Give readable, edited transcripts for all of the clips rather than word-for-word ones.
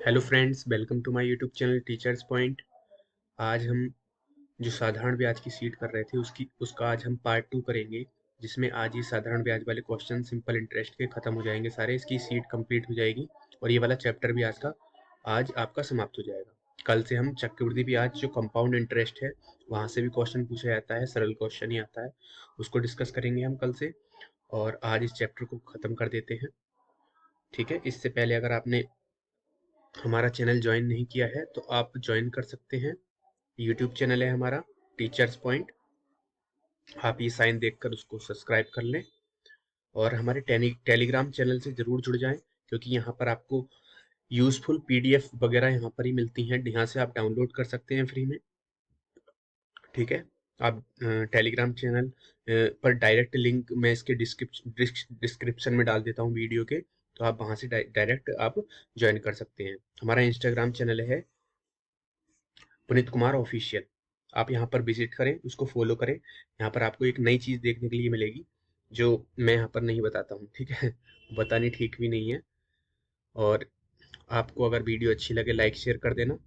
Hello friends, welcome to my YouTube channel teachers point. आज हम जो साधारण ब्याज की सीट कर रहे थे उसका आज हम पार्ट 2 करेंगे, जिसमें आज ये साधारण ब्याज वाले क्वेश्चन सिंपल इंटरेस्ट के खत्म हो जाएंगे सारे। इसकी सीट कंप्लीट हो जाएगी और ये वाला चैप्टर भी आज आपका समाप्त हो जाएगा। कल से हम चक्रवृद्धि ब्याज जो कंपाउंड इंटरेस्ट है वहां से भी क्वेश्चन पूछा जाता है, सरल क्वेश्चन ही आता है, उसको डिस्कस करेंगे हम कल से। और आज इस चैप्टर को खत्म कर देते हैं। ठीक है, इससे पहले अगर आपने हमारा चैनल ज्वाइन नहीं किया है तो आप ज्वाइन कर सकते हैं। यूट्यूब चैनल है हमारा टीचर्स पॉइंट, आप ये साइन देखकर उसको सब्सक्राइब कर लें और हमारे टेलीग्राम चैनल से जरूर जुड़ जाएं, क्योंकि यहाँ पर आपको यूजफुल पीडीएफ वगैरह यहाँ पर ही मिलती हैं। यहाँ से आप डाउनलोड कर सकते हैं फ्री में। ठीक है, आप टेलीग्राम चैनल पर डायरेक्ट लिंक मैं इसके डिस्क्रिप्शन में डाल देता हूँ वीडियो के, तो आप वहां से डायरेक्ट आप ज्वाइन कर सकते हैं। हमारा इंस्टाग्राम चैनल है पुनीत कुमार ऑफिशियल, आप यहाँ पर विजिट करें, उसको फॉलो करें। यहाँ पर आपको एक नई चीज़ देखने के लिए मिलेगी जो मैं यहाँ पर नहीं बताता हूँ। ठीक है, बतानी ठीक भी नहीं है। और आपको अगर वीडियो अच्छी लगे लाइक शेयर कर देना।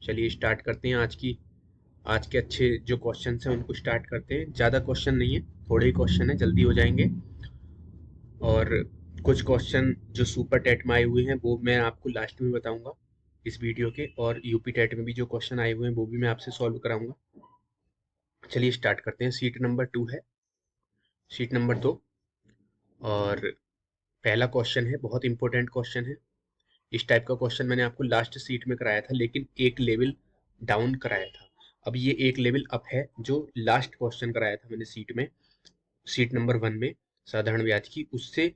चलिए स्टार्ट करते हैं आज के अच्छे जो क्वेश्चन हैं उनको स्टार्ट करते हैं। ज़्यादा क्वेश्चन नहीं है, थोड़े ही क्वेश्चन है, जल्दी हो जाएंगे। और कुछ क्वेश्चन जो सुपर टेट में आए हुए हैं वो मैं आपको लास्ट में बताऊंगा इस वीडियो के, और यूपी टेट में भी जो क्वेश्चन आए हुए हैं वो भी मैं आपसे सॉल्व कराऊंगा। चलिए स्टार्ट करते हैं। सीट नंबर 2 है, सीट नंबर 2। और पहला क्वेश्चन है, बहुत इंपॉर्टेंट क्वेश्चन है। इस टाइप का क्वेश्चन मैंने आपको लास्ट सीट में कराया था, लेकिन एक लेवल डाउन कराया था। अब ये एक लेवल अप है जो लास्ट क्वेश्चन कराया था मैंने सीट में, सीट नंबर 1 में साधारण ब्याज की, उससे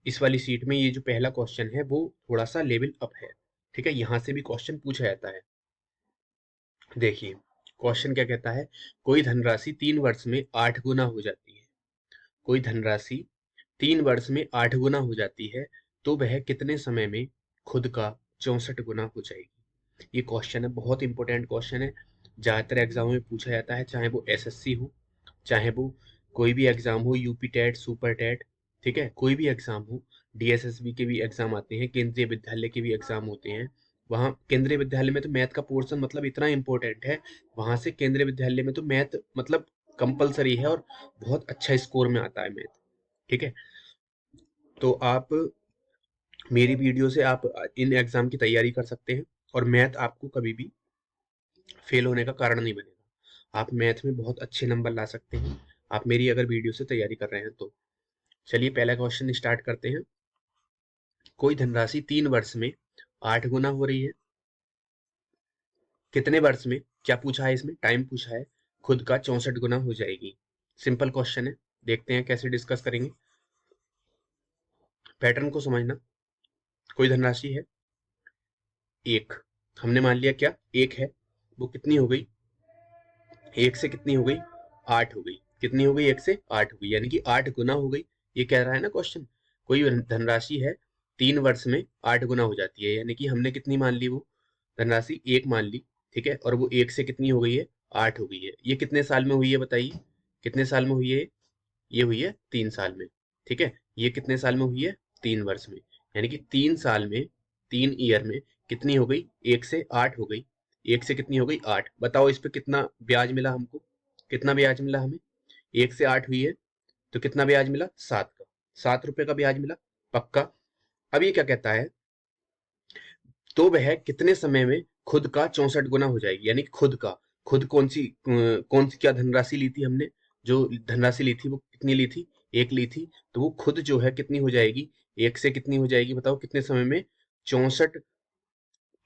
इस वाली सीट में ये जो पहला क्वेश्चन है वो थोड़ा सा लेवल अप है। ठीक है, यहाँ से भी क्वेश्चन पूछा जाता है। देखिए क्वेश्चन क्या कहता है, कोई धनराशि 3 वर्ष में 8 गुना हो जाती है। कोई धनराशि 3 वर्ष में 8 गुना हो जाती है तो वह कितने समय में खुद का 64 गुना हो जाएगी। ये क्वेश्चन है, बहुत इंपॉर्टेंट क्वेश्चन है। ज्यादातर एग्जामों में पूछा जाता है, चाहे वो एसएससी हो, चाहे वो कोई भी एग्जाम हो, यूपी टेट, सुपर टेट, ठीक है, कोई भी एग्जाम हो। डीएसएसबी के भी एग्जाम आते हैं, केंद्रीय विद्यालय के भी एग्जाम होते हैं। वहाँ केंद्रीय विद्यालय में तो मैथ का पोर्शन मतलब इतना इंपॉर्टेंट है, वहां से केंद्रीय विद्यालय में तो मैथ मतलब कंपलसरी है और बहुत अच्छा स्कोर में आता है मैथ। ठीक है, तो आप मेरी वीडियो से आप इन एग्जाम की तैयारी कर सकते हैं और मैथ आपको कभी भी फेल होने का कारण नहीं बनेगा। आप मैथ में बहुत अच्छे नंबर ला सकते हैं, आप मेरी अगर वीडियो से तैयारी कर रहे हैं तो। चलिए पहला क्वेश्चन स्टार्ट करते हैं। कोई धनराशि 3 वर्ष में 8 गुना हो रही है, कितने वर्ष में, क्या पूछा है इसमें, टाइम पूछा है, खुद का 64 गुना हो जाएगी। सिंपल क्वेश्चन है, देखते हैं कैसे डिस्कस करेंगे। पैटर्न को समझना। कोई धनराशि है एक, हमने मान लिया क्या एक है, वो कितनी हो गई, एक से कितनी हो गई, 8 हो गई। कितनी हो गई, एक से 8 हो गई, यानी कि 8 गुना हो गई। ये कह रहा है ना क्वेश्चन, कोई धनराशि है 3 वर्ष में 8 गुना हो जाती है, यानी कि हमने कितनी मान ली, वो धनराशि एक मान ली। ठीक है, और वो एक से कितनी हो गई है, 8 हो गई है। ये कितने साल में हुई है बताइए, कितने साल में हुई है, ये हुई है 3 साल में। ठीक है, ये कितने साल में हुई है, 3 वर्ष में, यानी कि 3 साल में, 3 ईयर में कितनी हो गई, एक से 8 हो गई। एक से कितनी हो गई, 8। बताओ इस पे कितना ब्याज मिला हमको, कितना ब्याज मिला हमें, एक से 8 हुई है तो कितना ब्याज मिला, 7 का, 7 रुपए का ब्याज मिला पक्का। अब ये क्या कहता है, तो वह कितने समय में खुद का 64 गुना हो जाएगी, यानी खुद का, खुद कौन सी क्या धनराशि ली थी हमने, जो धनराशि ली थी वो कितनी ली थी, एक ली थी, तो वो खुद जो है कितनी हो जाएगी, एक से कितनी हो जाएगी, बताओ कितने समय में, 64।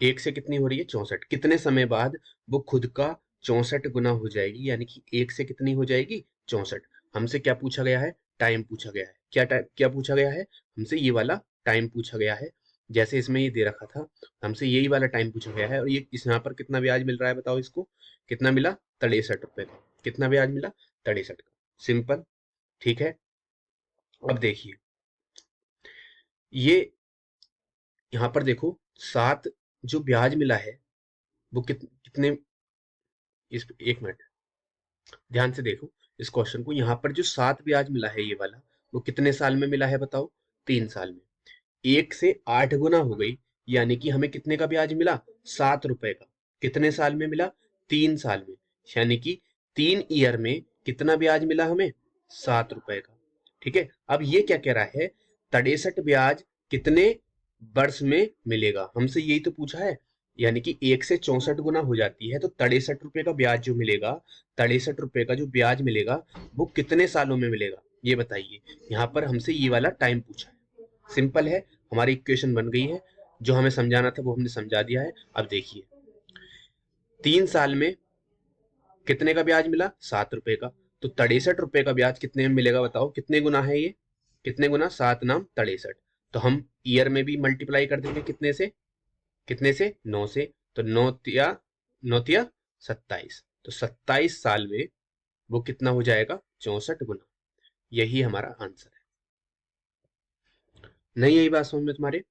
एक से कितनी हो रही है, 64, कितने समय बाद वो खुद का 64 गुना हो जाएगी, यानी कि एक से कितनी हो जाएगी, 64। हमसे क्या पूछा गया है, टाइम पूछा गया है। क्या टाइम, क्या पूछा गया है हमसे, ये वाला टाइम पूछा गया है। जैसे इसमें ये दे रखा था, हमसे यही वाला टाइम पूछा गया है। और ये इस यहाँ पर कितना ब्याज मिल रहा है, बताओ इसको, कितना मिला, 63 रुपए का। कितना ब्याज मिला, 63 का। सिंपल। ठीक है, अब देखिए ये यहाँ पर देखो, 7 जो ब्याज मिला है वो कितने, इस एक मिनट ध्यान से देखो इस क्वेश्चन को। यहाँ पर जो 7 ब्याज मिला है ये वाला, वो कितने साल में मिला है बताओ, 3 साल में। एक से 8 गुना हो गई, यानी कि हमें कितने का ब्याज मिला? 7 रुपए का। कितने साल में मिला? 3 साल में। यानी कि 3 ईयर में कितना ब्याज मिला हमें? 7 रुपए का। ठीक है, अब ये क्या कह रहा है? 63 ब्याज कितने वर्ष में मिलेगा? हमसे यही तो पूछा है। यानी कि 1 से 64 गुना हो जाती है, तो 63 रुपए का ब्याज जो मिलेगा, 63 रुपए का जो ब्याज मिलेगा, वो कितने सालों में मिलेगा, ये बताइए। यहाँ पर हमसे ये वाला टाइम पूछा है। सिंपल है, हमारी इक्वेशन बन गई है। जो हमें समझाना था वो हमने समझा दिया है। अब देखिए, 3 साल में कितने का ब्याज मिला? 7 रुपए का। तो 63 रुपए का ब्याज कितने में मिलेगा बताओ? कितने गुना है ये? कितने गुना? 7 नाम 63। तो हम ईयर में भी मल्टीप्लाई कर देंगे। कितने से? कितने से? 9 से। तो 9 तिया 27। तो 27 साल में वो कितना हो जाएगा? 64 गुना। यही हमारा आंसर है। नहीं यही बात समझ में तुम्हारे?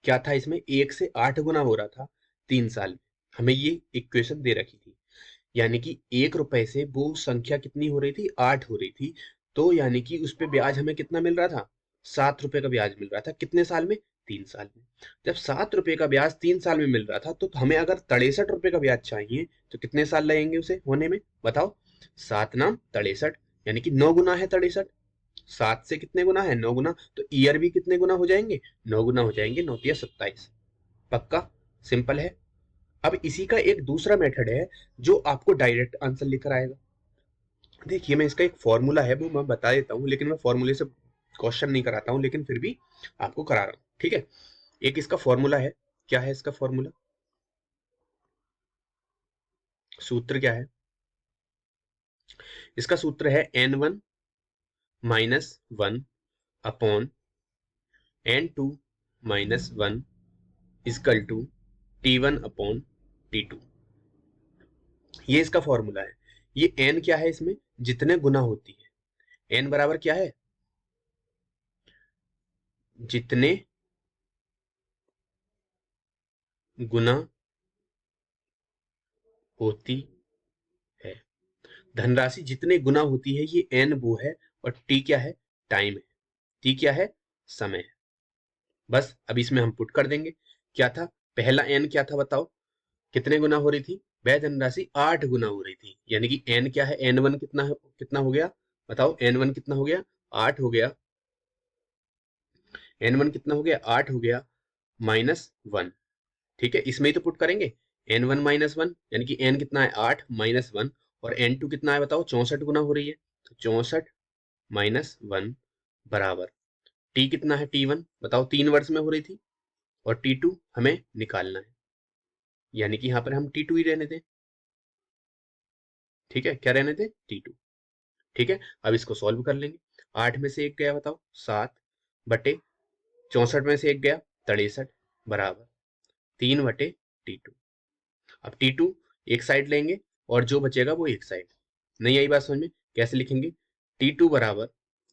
क्या था इसमें? 1 से 8 गुना हो रहा था 3 साल में। हमें ये इक्वेशन दे रखी थी। यानी कि 1 रुपए से वो संख्या कितनी हो रही थी? 8 हो रही थी। तो यानी कि उस पे ब्याज हमें कितना मिल रहा था? 7 रुपए का ब्याज मिल रहा था। कितने साल में? 3 साल में। जब 7 रुपए का ब्याज 3 साल में मिल रहा था, तो हमें अगर 63 रुपए का ब्याज चाहिए तो कितने साल लगेंगे उसे होने में? बताओ। 7 नाम 63, यानी कि 9 गुना है 63। 7 से कितने गुना है? 9 गुना। तो ईयर भी कितने गुना हो जाएंगे? 9 गुना हो जाएंगे। 9 तिया 27। पक्का? सिंपल है। अब इसी का एक दूसरा मेथड है जो आपको डायरेक्ट आंसर लेकर आएगा। देखिए, मैं इसका एक फॉर्मूला है वो मैं बता देता हूँ, लेकिन मैं फॉर्मूले से क्वेश्चन नहीं कराता हूँ, लेकिन फिर भी आपको करा रहा हूँ। ठीक है, एक इसका फॉर्मूला है। क्या है इसका फॉर्मूला? सूत्र क्या है इसका? सूत्र है n1 minus 1 upon n2 minus 1 is equal to t1 upon t2। ये इसका फॉर्मूला है। ये n क्या है? इसमें जितने गुना होती है। n बराबर क्या है? जितने गुना होती है। धनराशि जितने गुना होती है, ये n वो है। और t क्या है? टाइम है। t क्या है? समय है। बस अब इसमें हम पुट कर देंगे। क्या था? पहला n क्या था बताओ? कितने गुना हो रही थी? वह धनराशि 8 गुना हो रही थी। यानी कि n क्या है? n1 कितना है? कितना हो गया बताओ? n1 कितना हो गया? 8 हो गया। n1 कितना हो गया? 8 हो गया माइनस 1। ठीक है, इसमें ही तो पुट करेंगे। n1 माइनस 1, यानी कि n कितना है? 8 माइनस 1। और n2 कितना है बताओ? 64 गुना हो रही है। तो 64 माइनस 1 बराबर t कितना है? t1 बताओ। 3 वर्ष में हो रही थी। और t2 हमें निकालना है, यानी कि यहाँ पर हम t2 ही रहने दें। ठीक है, क्या रहने दें? t2। ठीक है, अब इसको सॉल्व कर लेंगे। 8 में से 1 गया बताओ? 7 बटे 64 में से 1 गया 63 बराबर 3 बटे t2। अब t2 एक साइड लेंगे और जो बचेगा वो एक साइड। नहीं आई बात समझ में? कैसे लिखेंगे? t2 बराबर,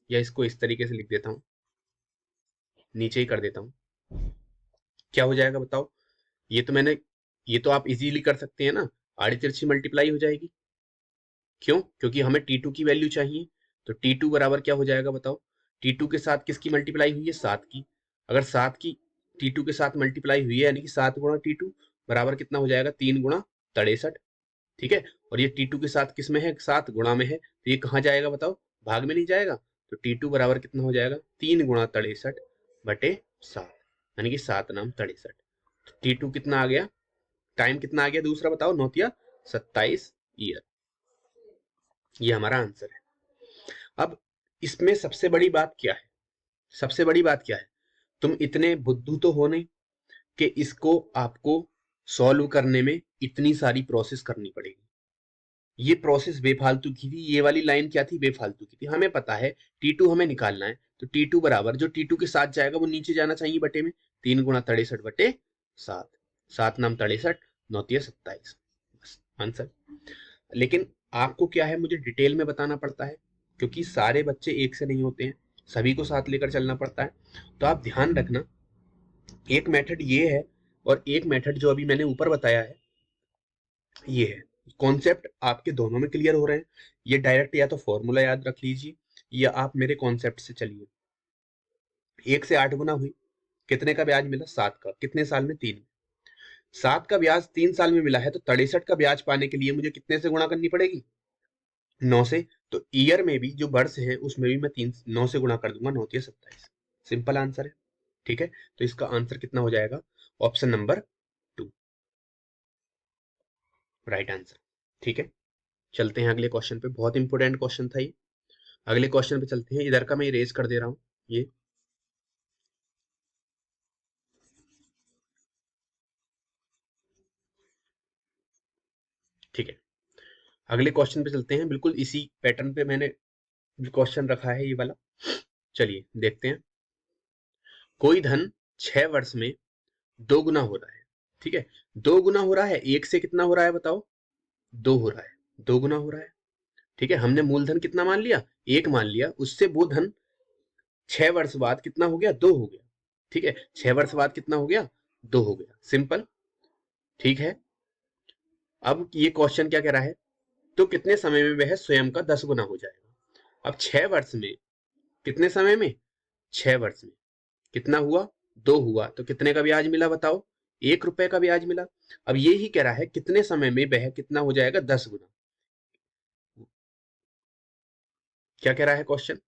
या इसको इस तरीके से लिख देता हूं, नीचे ही कर देता हूं। क्या हो जाएगा बताओ? ये तो आप इजीली कर सकते हैं ना। आड़ी तिरछी मल्टीप्लाई हो जाएगी। क्यों? क्योंकि हमें t2 की वैल्यू चाहिए। तो t2 बराबर क्या हो जाएगा बताओ? t2 के साथ किसकी मल्टीप्लाई हुई है? 7 की। अगर 7 की t2 के साथ मल्टीप्लाई हुई है, यानी कि 7 गुणा t2 बराबर कितना हो जाएगा? 3 गुणा 63। ठीक है, और ये t2 के साथ किस में है? 7 गुणा में है। तो ये कहाँ जाएगा बताओ? भाग में नहीं जाएगा। तो t2 बराबर कितना हो जाएगा? 3 गुणा 63 बटे 7, यानी कि 7 नाम 63। तो t2 कितना आ गया? टाइम कितना आ गया दूसरा बताओ? 9 तिया 27 ईयर। ये हमारा आंसर है। अब इसमें सबसे बड़ी बात क्या है? सबसे बड़ी बात क्या है? तुम इतने बुद्धू तो हो नहीं कि इसको आपको सॉल्व करने में इतनी सारी प्रोसेस करनी पड़ेगी। ये प्रोसेस बेफालतू की थी। ये वाली लाइन क्या थी? बेफालतू की थी। हमें पता है t2 हमें निकालना है। तो t2 बराबर जो t2 के साथ जाएगा वो नीचे जाना चाहिए बटे में। 3 गुणा 63 बटे 7। 7 नाम 63, 9 तिया 27। बस आंसर। लेकिन आपको क्या है, मुझे डिटेल में बताना पड़ता है, क्योंकि सारे बच्चे एक से नहीं होते हैं, सभी को साथ लेकर चलना पड़ता है। तो आप ध्यान रखना, एक मेथड ये है और एक मेथड जो अभी मैंने ऊपर बताया है ये है। कॉन्सेप्ट आपके दोनों में क्लियर हो रहे हैं। ये डायरेक्ट या तो फॉर्मूला याद रख लीजिए, या आप मेरे कॉन्सेप्ट से चलिए। 1 से 8 गुना हुई, कितने का ब्याज मिला? 7 का। कितने साल में? 3 में। 7 का ब्याज 3 साल में मिला है, तो 63 का ब्याज पाने के लिए मुझे कितने से गुणा करनी पड़ेगी? 9 से। तो ईयर में भी जो वर्ष है उसमें भी मैं 9 से गुणा कर दूंगा। 9 तिया 27। सिंपल आंसर है। ठीक है, तो इसका आंसर कितना हो जाएगा? Option number 2 right answer. ठीक है, चलते हैं अगले क्वेश्चन पे। बहुत इंपॉर्टेंट क्वेश्चन था ये। अगले क्वेश्चन पे चलते हैं। इधर का मैं इरेज कर दे रहा हूं ये। ठीक है, अगले क्वेश्चन पे चलते हैं। बिल्कुल इसी पैटर्न पे मैंने क्वेश्चन रखा है ये वाला। चलिए देखते हैं। कोई धन 6 वर्ष में 2 गुना हो रहा है। ठीक है, 2 गुना हो रहा है। एक से कितना हो रहा है बताओ? 2 हो रहा है। 2 गुना हो रहा है। ठीक है, हमने मूलधन कितना मान लिया? 1 मान लिया। उससे वो धन 6 वर्ष बाद कितना हो गया? 2 हो गया। ठीक है, 6 वर्ष बाद कितना हो गया? 2 हो गया। सिंपल। ठीक है, अब ये क्वेश्चन क्या कह रहा है? तो कितने समय में वह स्वयं का 10 गुना हो जाएगा? अब 6 वर्ष में, कितने समय में? 6 वर्ष में कितना हुआ? 2 हुआ। तो कितने का ब्याज मिला बताओ? 1 रुपए का ब्याज मिला। अब ये ही कह रहा है कितने समय में वह कितना हो जाएगा? 10 गुना। क्या कह रहा है क्वेश्चन?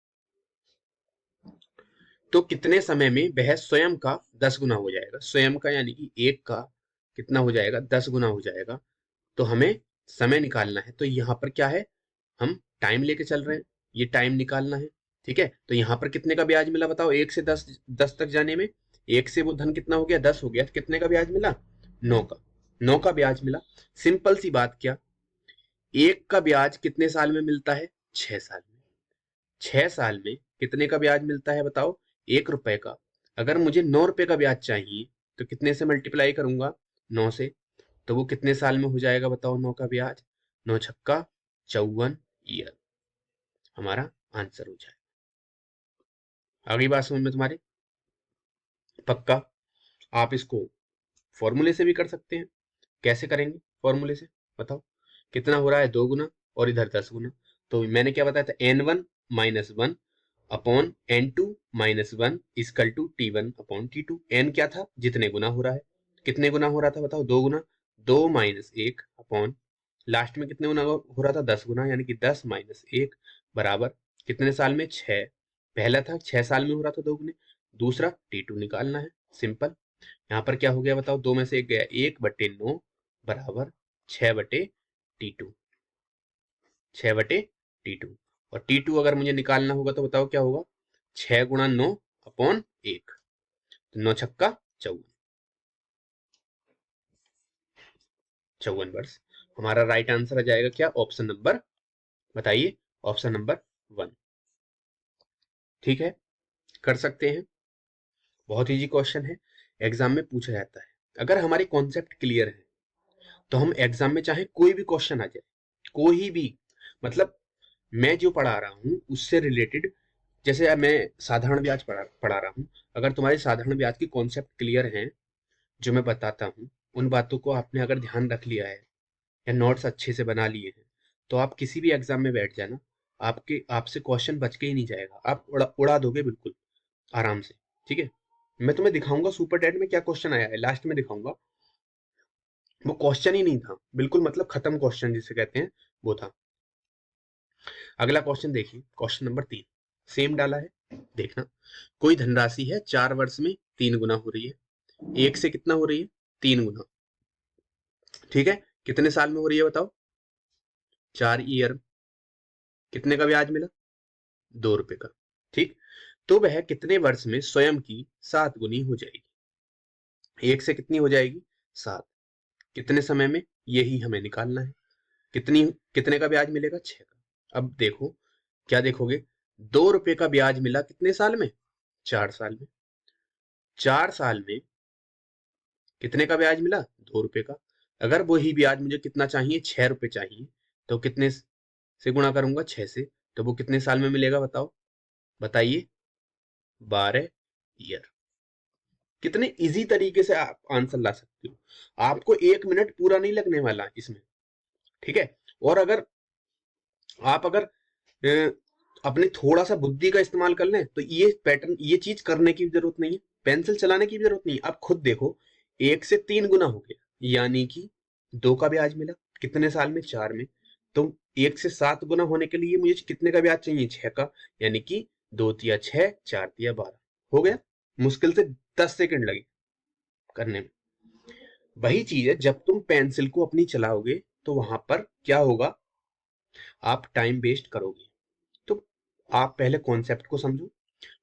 तो कितने समय में वह स्वयं का 10 गुना हो जाएगा? स्वयं का यानी कि एक का कितना हो जाएगा? 10 गुना हो जाएगा। तो हमें समय निकालना है। तो यहाँ पर क्या है? हम टाइम लेके चल रहे हैं, ये टाइम निकालना है। ठीक है, तो यहाँ पर कितने का ब्याज मिला बताओ? 1 से 10 तक जाने में 1 से वो धन कितना हो गया? 10 हो गया। तो कितने का ब्याज मिला? 9 का। 9 का ब्याज मिला। सिंपल सी बात। क्या 1 का ब्याज कितने साल में मिलता है? 6 साल में। 6 साल में कितने का ब्याज मिलता है बताओ? 1 रुपए का। अगर मुझे 9 रुपए का ब्याज चाहिए तो कितने से मल्टीप्लाई करूंगा? 9 से। तो वो कितने साल में हो जाएगा बताओ? 9 का ब्याज। 9 छक्का 54 ईयर हमारा आंसर हो जाएगा। अगली बात समझ में तुम्हारे? पक्का? आप इसको फॉर्मूले से भी कर सकते हैं। कैसे करेंगे फॉर्मूले से? बताओ। कितना हो रहा है? 2 गुना और इधर 10 गुना। तो मैंने क्या बताया था? n1 minus 1 upon n2 minus 1 is equal to t1 upon t2। n क्या था? जितने गुना हो रहा है। कितने गुना हो रहा था बताओ? 2 गुना। 2 माइनस 1 अपॉन लास्ट में कितने गुना हो रहा था? 10 गुना, यानी कि 10 माइनस 1 बराबर कितने साल में? 6। पहला था 6 साल में हो रहा था 2 गुने। दूसरा t2 निकालना है। सिंपल। यहाँ पर क्या हो गया बताओ? 2 में से 1 गया। 1/9 बराबर 6/t2। 6/t2। और t2 अगर मुझे निकालना होगा तो बताओ क्या होगा? 6 गुणा 9 अपॉन 1। तो 9 छक्का 54। 54 वर्ष हमारा राइट आंसर आ जाएगा। क्या? ऑप्शन नंबर, बताइए, ऑप्शन नंबर 1। ठीक है, कर सकते हैं। बहुत इजी क्वेश्चन है, एग्जाम में पूछा जाता है। अगर हमारे कॉन्सेप्ट क्लियर है तो हम एग्जाम में चाहे कोई भी क्वेश्चन आ जाए, कोई भी, मतलब मैं जो पढ़ा रहा हूँ उससे रिलेटेड, जैसे मैं साधारण ब्याज पढ़ा रहा हूँ। अगर तुम्हारे साधारण ब्याज की कॉन्सेप्ट क्लियर है, जो मैं बताता हूँ, उन बातों को आपने अगर ध्यान रख लिया है या नोट्स अच्छे से बना लिए हैं, तो आप किसी भी एग्जाम में बैठ जाना, आपसे क्वेश्चन बच के ही नहीं जाएगा। आप उड़ा दोगे बिल्कुल आराम से। ठीक है, मैं तुम्हें दिखाऊंगा सुपर टेट में क्या क्वेश्चन आया है, लास्ट में दिखाऊंगा। वो क्वेश्चन ही नहीं था बिल्कुल, मतलब खत्म क्वेश्चन जिसे कहते हैं, वो था। अगला क्वेश्चन देखिए, क्वेश्चन नंबर 3 सेम डाला है। देखना, कोई धनराशि है 4 वर्ष में 3 गुना हो रही है। 1 से कितना हो रही है? 3 गुना। ठीक है, कितने साल में हो रही है बताओ? 4 ईयर। कितने का ब्याज मिला? 2 रुपए का। ठीक, तो वह कितने वर्ष में स्वयं की 7 गुनी हो जाएगी? 1 से कितनी हो जाएगी? 7। कितने समय में? यही हमें निकालना है। कितने का ब्याज मिलेगा? 6 का। अब देखो, क्या देखोगे? 2 रुपए का ब्याज मिला कितने साल में? 4 साल में। 4 साल में कितने का ब्याज मिला? 2 रुपए का। अगर वही ब्याज मुझे कितना चाहिए? 6 रुपए चाहिए। तो कितने से गुणा करूंगा? 6 से। तो वो कितने साल में मिलेगा बताओ? बताइए। 12 ईयर। कितने इजी तरीके से आप आंसर ला सकते हो। आपको 1 मिनट पूरा नहीं लगने वाला इसमें। ठीक है, और अगर आप अपने थोड़ा सा बुद्धि का इस्तेमाल कर लें तो ये पैटर्न, ये चीज करने की जरूरत नहीं है। पेंसिल चलाने की भी जरूरत नहीं। आप खुद देखो, 1 से 3 गुना हो गया, यानी कि 2 का ब्याज मिला। कितने साल में? 4 में। तो 1 से 7 गुना होने के लिए मुझे कितने का ब्याज चाहिए? 6 का, यानी कि 2 तिया 6, 4 तिया 12 हो गया। मुश्किल से 10 सेकंड लगे करने में। वही चीज है, जब तुम पेंसिल को अपनी चलाओगे तो वहां पर क्या होगा? आप टाइम वेस्ट करोगे। तो आप पहले कॉन्सेप्ट को समझो,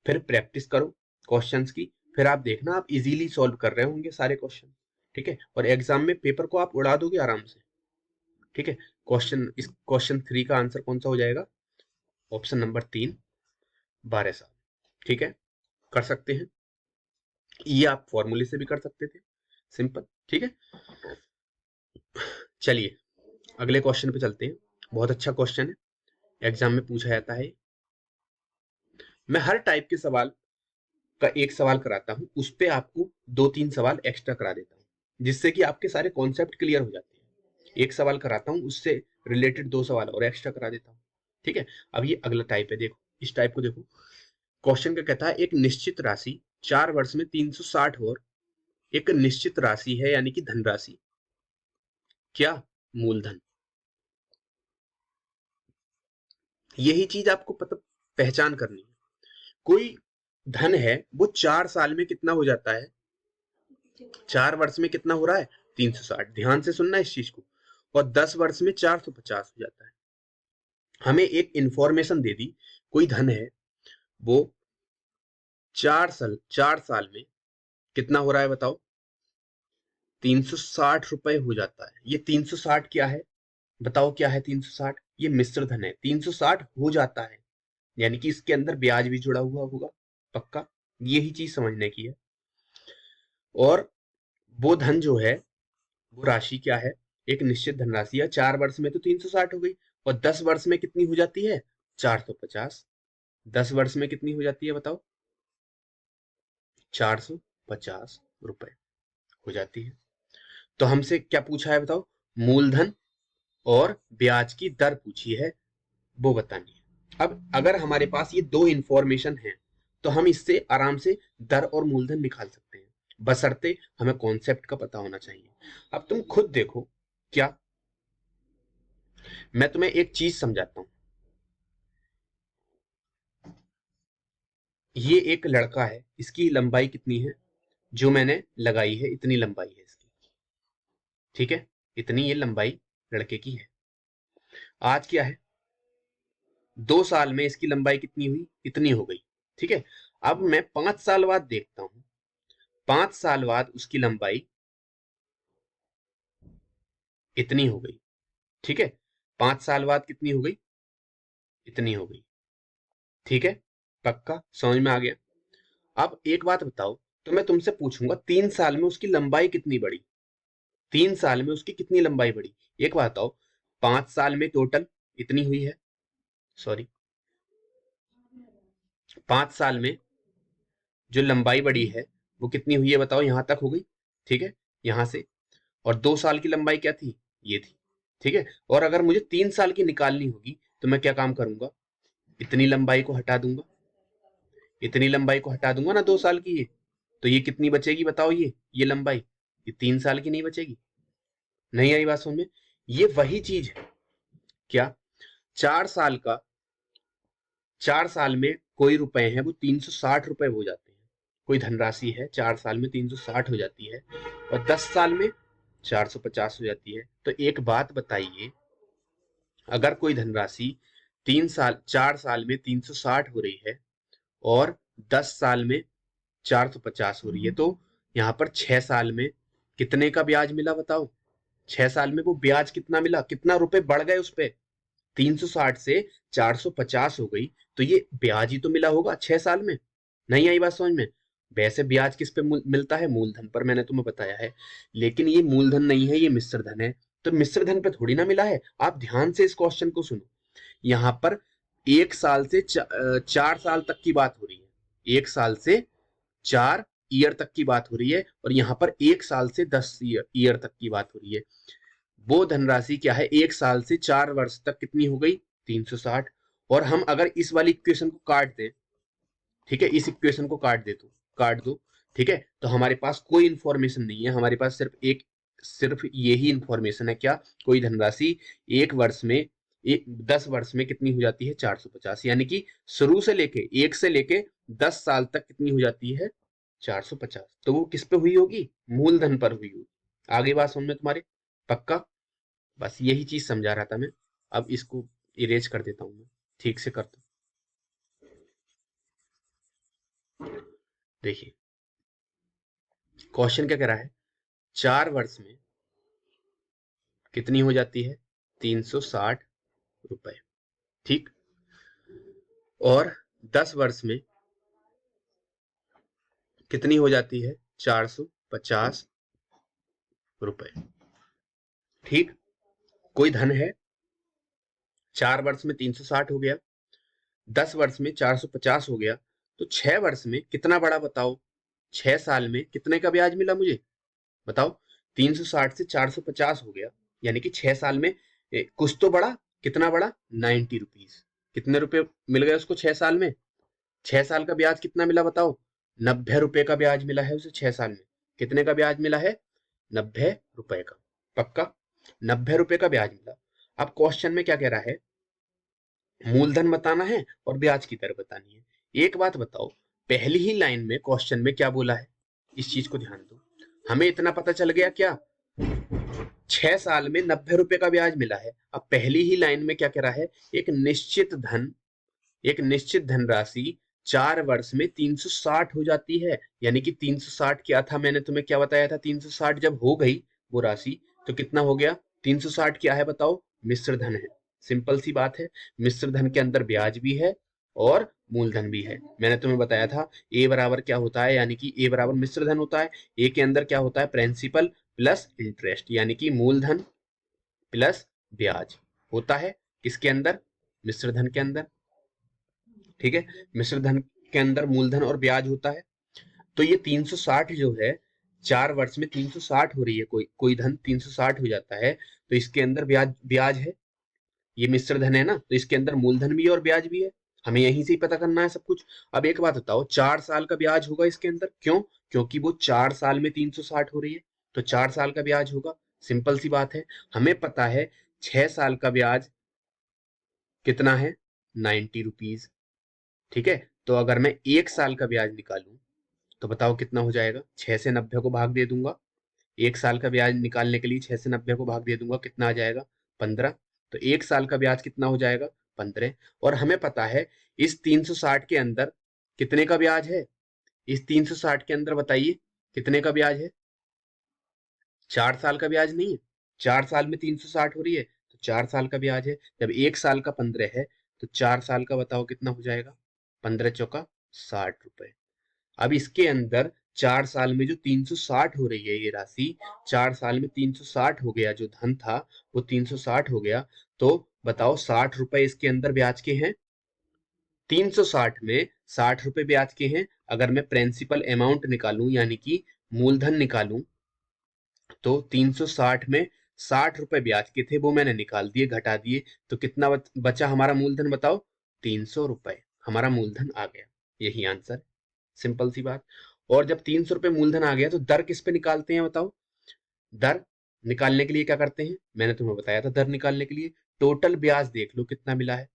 फिर प्रैक्टिस करो क्वेश्चंस की, फिर आप देखना आप इजीली सॉल्व कर रहे होंगे सारे क्वेश्चन। ठीक है, और एग्जाम में पेपर को आप उड़ा दोगे आराम से। ठीक है, इस क्वेश्चन 3 का आंसर कौन सा हो जाएगा? ऑप्शन नंबर 3, 12 साल। ठीक है, कर सकते हैं। ये आप फॉर्मूले से भी कर सकते थे, सिंपल। ठीक है, चलिए अगले क्वेश्चन पे चलते हैं। बहुत अच्छा क्वेश्चन है, एग्जाम में पूछा जाता है। मैं हर टाइप के सवाल का एक सवाल कराता हूं, उस पे आपको 2-3 सवाल एक्स्ट्रा करा देता हूं, जिससे कि आपके सारे कॉन्सेप्ट क्लियर हो जाते हैं। एक सवाल कराता हूं, उससे रिलेटेड 2 सवाल और एक्स्ट्रा करा देता हूं। ठीक है, अब ये अगला टाइप है। देखो इस टाइप को देखो। क्वेश्चन क्या कहता है? एक निश्चित राशि 4 वर्ष में 360 और एक निश्चित राशि है, यानी कि धनराशि, क्या? मूलधन। यही चीज आपको पहचान करनी है। कोई धन है, वो 4 साल में कितना हो जाता है? 4 वर्ष में कितना हो रहा है? 360। ध्यान से सुनना इस चीज को। और 10 वर्ष में 450 हो जाता है। हमें एक इंफॉर्मेशन दे दी, कोई धन है, वो 4 साल में कितना हो रहा है बताओ? 360 रुपए हो जाता है। ये 360 क्या है? बताओ क्या है 360? ये मिश्र धन है। 360 हो जाता है, यानी कि इसके अंदर ब्याज भी जुड़ा हुआ होगा, पक्का। यही चीज समझने की है। और वो धन जो है, वो राशि क्या है? एक निश्चित धनराशि है। 4 वर्ष में तो 360 हो गई, और 10 वर्ष में कितनी हो जाती है? 450। 10 वर्ष में कितनी हो जाती है बताओ? 450 रुपए हो जाती है। तो हमसे क्या पूछा है बताओ? मूलधन और ब्याज की दर पूछी है, वो बतानी है। अब अगर हमारे पास ये 2 इंफॉर्मेशन है, तो हम इससे आराम से दर और मूलधन निकाल सकते हैं, बशर्ते हमें कॉन्सेप्ट का पता होना चाहिए। अब तुम खुद देखो, क्या मैं तुम्हें एक चीज समझाता हूं। ये एक लड़का है, इसकी लंबाई कितनी है? जो मैंने लगाई है इतनी लंबाई है इसकी। ठीक है, इतनी ये लंबाई लड़के की है। आज क्या है? 2 साल में इसकी लंबाई कितनी हुई? इतनी हो गई। ठीक है, अब मैं 5 साल बाद देखता हूं। 5 साल बाद उसकी लंबाई इतनी हो गई। ठीक है, 5 साल बाद कितनी हो गई? इतनी हो गई। ठीक है, पक्का समझ में आ गया? अब एक बात बताओ, तो मैं तुमसे पूछूंगा 3 साल में उसकी लंबाई कितनी बढ़ी? 3 साल में उसकी कितनी लंबाई बढ़ी? एक बात बताओ, 5 साल में टोटल इतनी हुई है, सॉरी, 5 साल में जो लंबाई बढ़ी है वो कितनी हुई है बताओ? यहां तक हो गई। ठीक है, यहां से। और 2 साल की लंबाई क्या थी? ये थी। ठीक है, और अगर मुझे 3 साल की निकालनी होगी, तो मैं क्या काम करूंगा? इतनी लंबाई को हटा दूंगा। इतनी लंबाई को हटा दूंगा ना 2 साल की, ये तो ये कितनी बचेगी बताओ? ये लंबाई, ये 3 साल की नहीं बचेगी। नहीं आई बात समझ में? ये वही चीज है। क्या? 4 साल का, 4 साल में कोई रुपए हैं वो 360 रुपए हो जाते हैं। कोई धनराशि है 4 साल में 360 हो जाती है, और 10 साल में 450 हो जाती है। तो एक बात बताइए, अगर कोई धनराशि 4 साल में 360 हो रही है और 10 साल में 450 हो रही है, तो यहाँ पर 6 साल में कितने का ब्याज मिला बताओ? 6 साल में वो ब्याज कितना मिला? कितना रुपए बढ़ गए उस पे? 360 से 450 हो गई, तो ये ब्याज ही तो मिला होगा 6 साल में। नहीं आई बात समझ में? वैसे ब्याज किस पे मिलता है? मूलधन पर, मैंने तुम्हें बताया है। लेकिन ये मूलधन नहीं है, ये मिश्र धन है। तो मिश्र धन पे थोड़ी ना मिला है। आप ध्यान से इस क्वेश्चन को सुनो। यहाँ पर 1 साल से 4 साल तक की बात हो रही है। 1 साल से 4 ईयर तक की बात हो रही है, और यहाँ पर 1 साल से 10 ईयर तक की बात हो रही है। वो धनराशि क्या है? 1 साल से 4 वर्ष तक कितनी हो गई? 360। और हम अगर इस वाली इक्वेशन को काट दें, ठीक है, इस इक्वेशन को काट दो, ठीक है, तो हमारे पास कोई इंफॉर्मेशन नहीं है, हमारे पास सिर्फ यही इंफॉर्मेशन है, क्या, कोई धनराशि एक वर्ष में 10 वर्ष में कितनी हो जाती है 450, यानी कि शुरू से लेके 1 से लेके 10 साल तक कितनी हो जाती है 450। तो वो किस पे हुई होगी, मूलधन पर हुई होगी। आगे बात समझ में तुम्हारे, पक्का? बस यही चीज समझा रहा था मैं। अब इसको इरेज कर देता हूं मैं, ठीक से करता हूं। देखिए क्वेश्चन क्या कह रहा है, 4 वर्ष में कितनी हो जाती है 360 रुपए, ठीक, और 10 वर्ष में कितनी हो जाती है 450 रुपए, ठीक। कोई धन है, 4 वर्ष में 360 हो गया, 10 वर्ष में 450 हो गया, तो 6 वर्ष में कितना बड़ा बताओ, 6 साल में कितने का ब्याज मिला मुझे बताओ। 360 से 450 हो गया, यानी कि 6 साल में कुछ तो बड़ा, कितना बड़ा, 90 रुपीज। कितने रुपए मिल गए उसको 6 साल में, 6 साल का ब्याज कितना मिला बताओ, 90 रुपए का ब्याज मिला है उसे 6 साल में। कितने का ब्याज मिला है, 90 रुपए का, पक्का, 90 रुपए का ब्याज मिला। अब क्वेश्चन में क्या कह रहा है, मूलधन बताना है और ब्याज की दर बतानी है। एक बात बताओ, पहली ही लाइन में क्वेश्चन में क्या बोला है, इस चीज को ध्यान दो। हमें इतना पता चल गया क्या, 6 साल में 90 रुपए का ब्याज मिला है। अब पहली ही लाइन में क्या कह रहा है, एक निश्चित धनराशि 4 वर्ष में 360 हो जाती है, यानी कि 360 क्या था, मैंने तुम्हें क्या बताया था, 360 जब हो गई वो राशि तो कितना हो गया, 360 क्या है बताओ, मिश्र धन है। सिंपल सी बात है, मिश्र धन के अंदर ब्याज भी है और मूलधन भी है। मैंने तुम्हें बताया था ए बराबर क्या होता है, यानी कि ए बराबर मिश्र धन होता है। ए के अंदर क्या होता है, प्रिंसिपल प्लस इंटरेस्ट, यानी कि मूलधन प्लस ब्याज होता है। किसके अंदर, मिश्र धन के अंदर, ठीक है। मिश्र धन के अंदर मूलधन और ब्याज होता है। तो ये 360 जो है, 4 वर्ष में 360 हो रही है, कोई धन 360 हो जाता है, तो इसके अंदर ब्याज ब्याज है। ये मिश्र धन है ना, तो इसके अंदर मूलधन भी है और ब्याज भी है। हमें यहीं से ही पता करना है सब कुछ। अब एक बात बताओ, 4 साल का ब्याज होगा इसके अंदर, क्यों, क्योंकि वो 4 साल में 360 हो रही है, तो 4 साल का ब्याज होगा। सिंपल सी बात है। हमें पता है 6 साल का ब्याज कितना है, 90 रुपीज, ठीक है। तो अगर मैं 1 साल का ब्याज निकालूं तो बताओ कितना हो जाएगा, 6 से 90 को भाग दे दूंगा। 1 साल का ब्याज निकालने के लिए 6 से 90 को भाग दे दूंगा, कितना आ जाएगा, 15। तो 1 साल का ब्याज कितना हो जाएगा, 15। और हमें पता है इस 360 के अंदर कितने का ब्याज है, इस 360 के अंदर बताइए कितने का ब्याज है, 4 साल का ब्याज नहीं है, 4 साल में 360 हो रही है, तो 4 साल का ब्याज है। जब 1 साल का 15 है, तो 4 साल का बताओ कितना हो जाएगा, 15 चौका 60 रुपए। अब इसके अंदर 4 साल में जो 360 हो रही है ये राशि, 4 साल में 360 हो गया, जो धन था वो 360 हो गया। तो बताओ 60 रुपए इसके अंदर ब्याज के हैं, 360 में 60 रुपए ब्याज के हैं। अगर मैं प्रिंसिपल अमाउंट निकालूं, यानी कि मूलधन निकालूं, तो 360 में 60 रुपए ब्याज के थे, वो मैंने निकाल दिए, घटा दिए, तो कितना बचा हमारा मूलधन बताओ, 300 रुपए हमारा मूलधन आ गया। यही आंसर, सिंपल सी बात। और जब 300 रुपए मूलधन आ गया तो दर किस पे निकालते हैं बताओ, दर निकालने के लिए क्या करते हैं, मैंने तुम्हें बताया था, दर निकालने के लिए टोटल ब्याज देख लो कितना मिला है।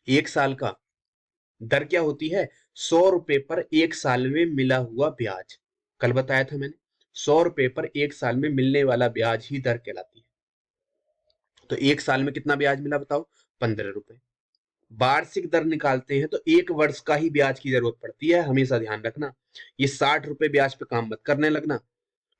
1 साल का दर क्या होती है, 100 रुपए पर 1 साल में मिला हुआ ब्याज, कल बताया था मैंने, 100 रुपए पर 1 साल में मिलने वाला ब्याज ही दर कहलाती है। तो 1 साल में कितना ब्याज मिला बताओ, 15 रुपए। वार्षिक दर निकालते हैं तो 1 वर्ष का ही ब्याज की जरूरत पड़ती है, हमेशा ध्यान रखना। ये 60 रुपए ब्याज पे काम मत करने लगना,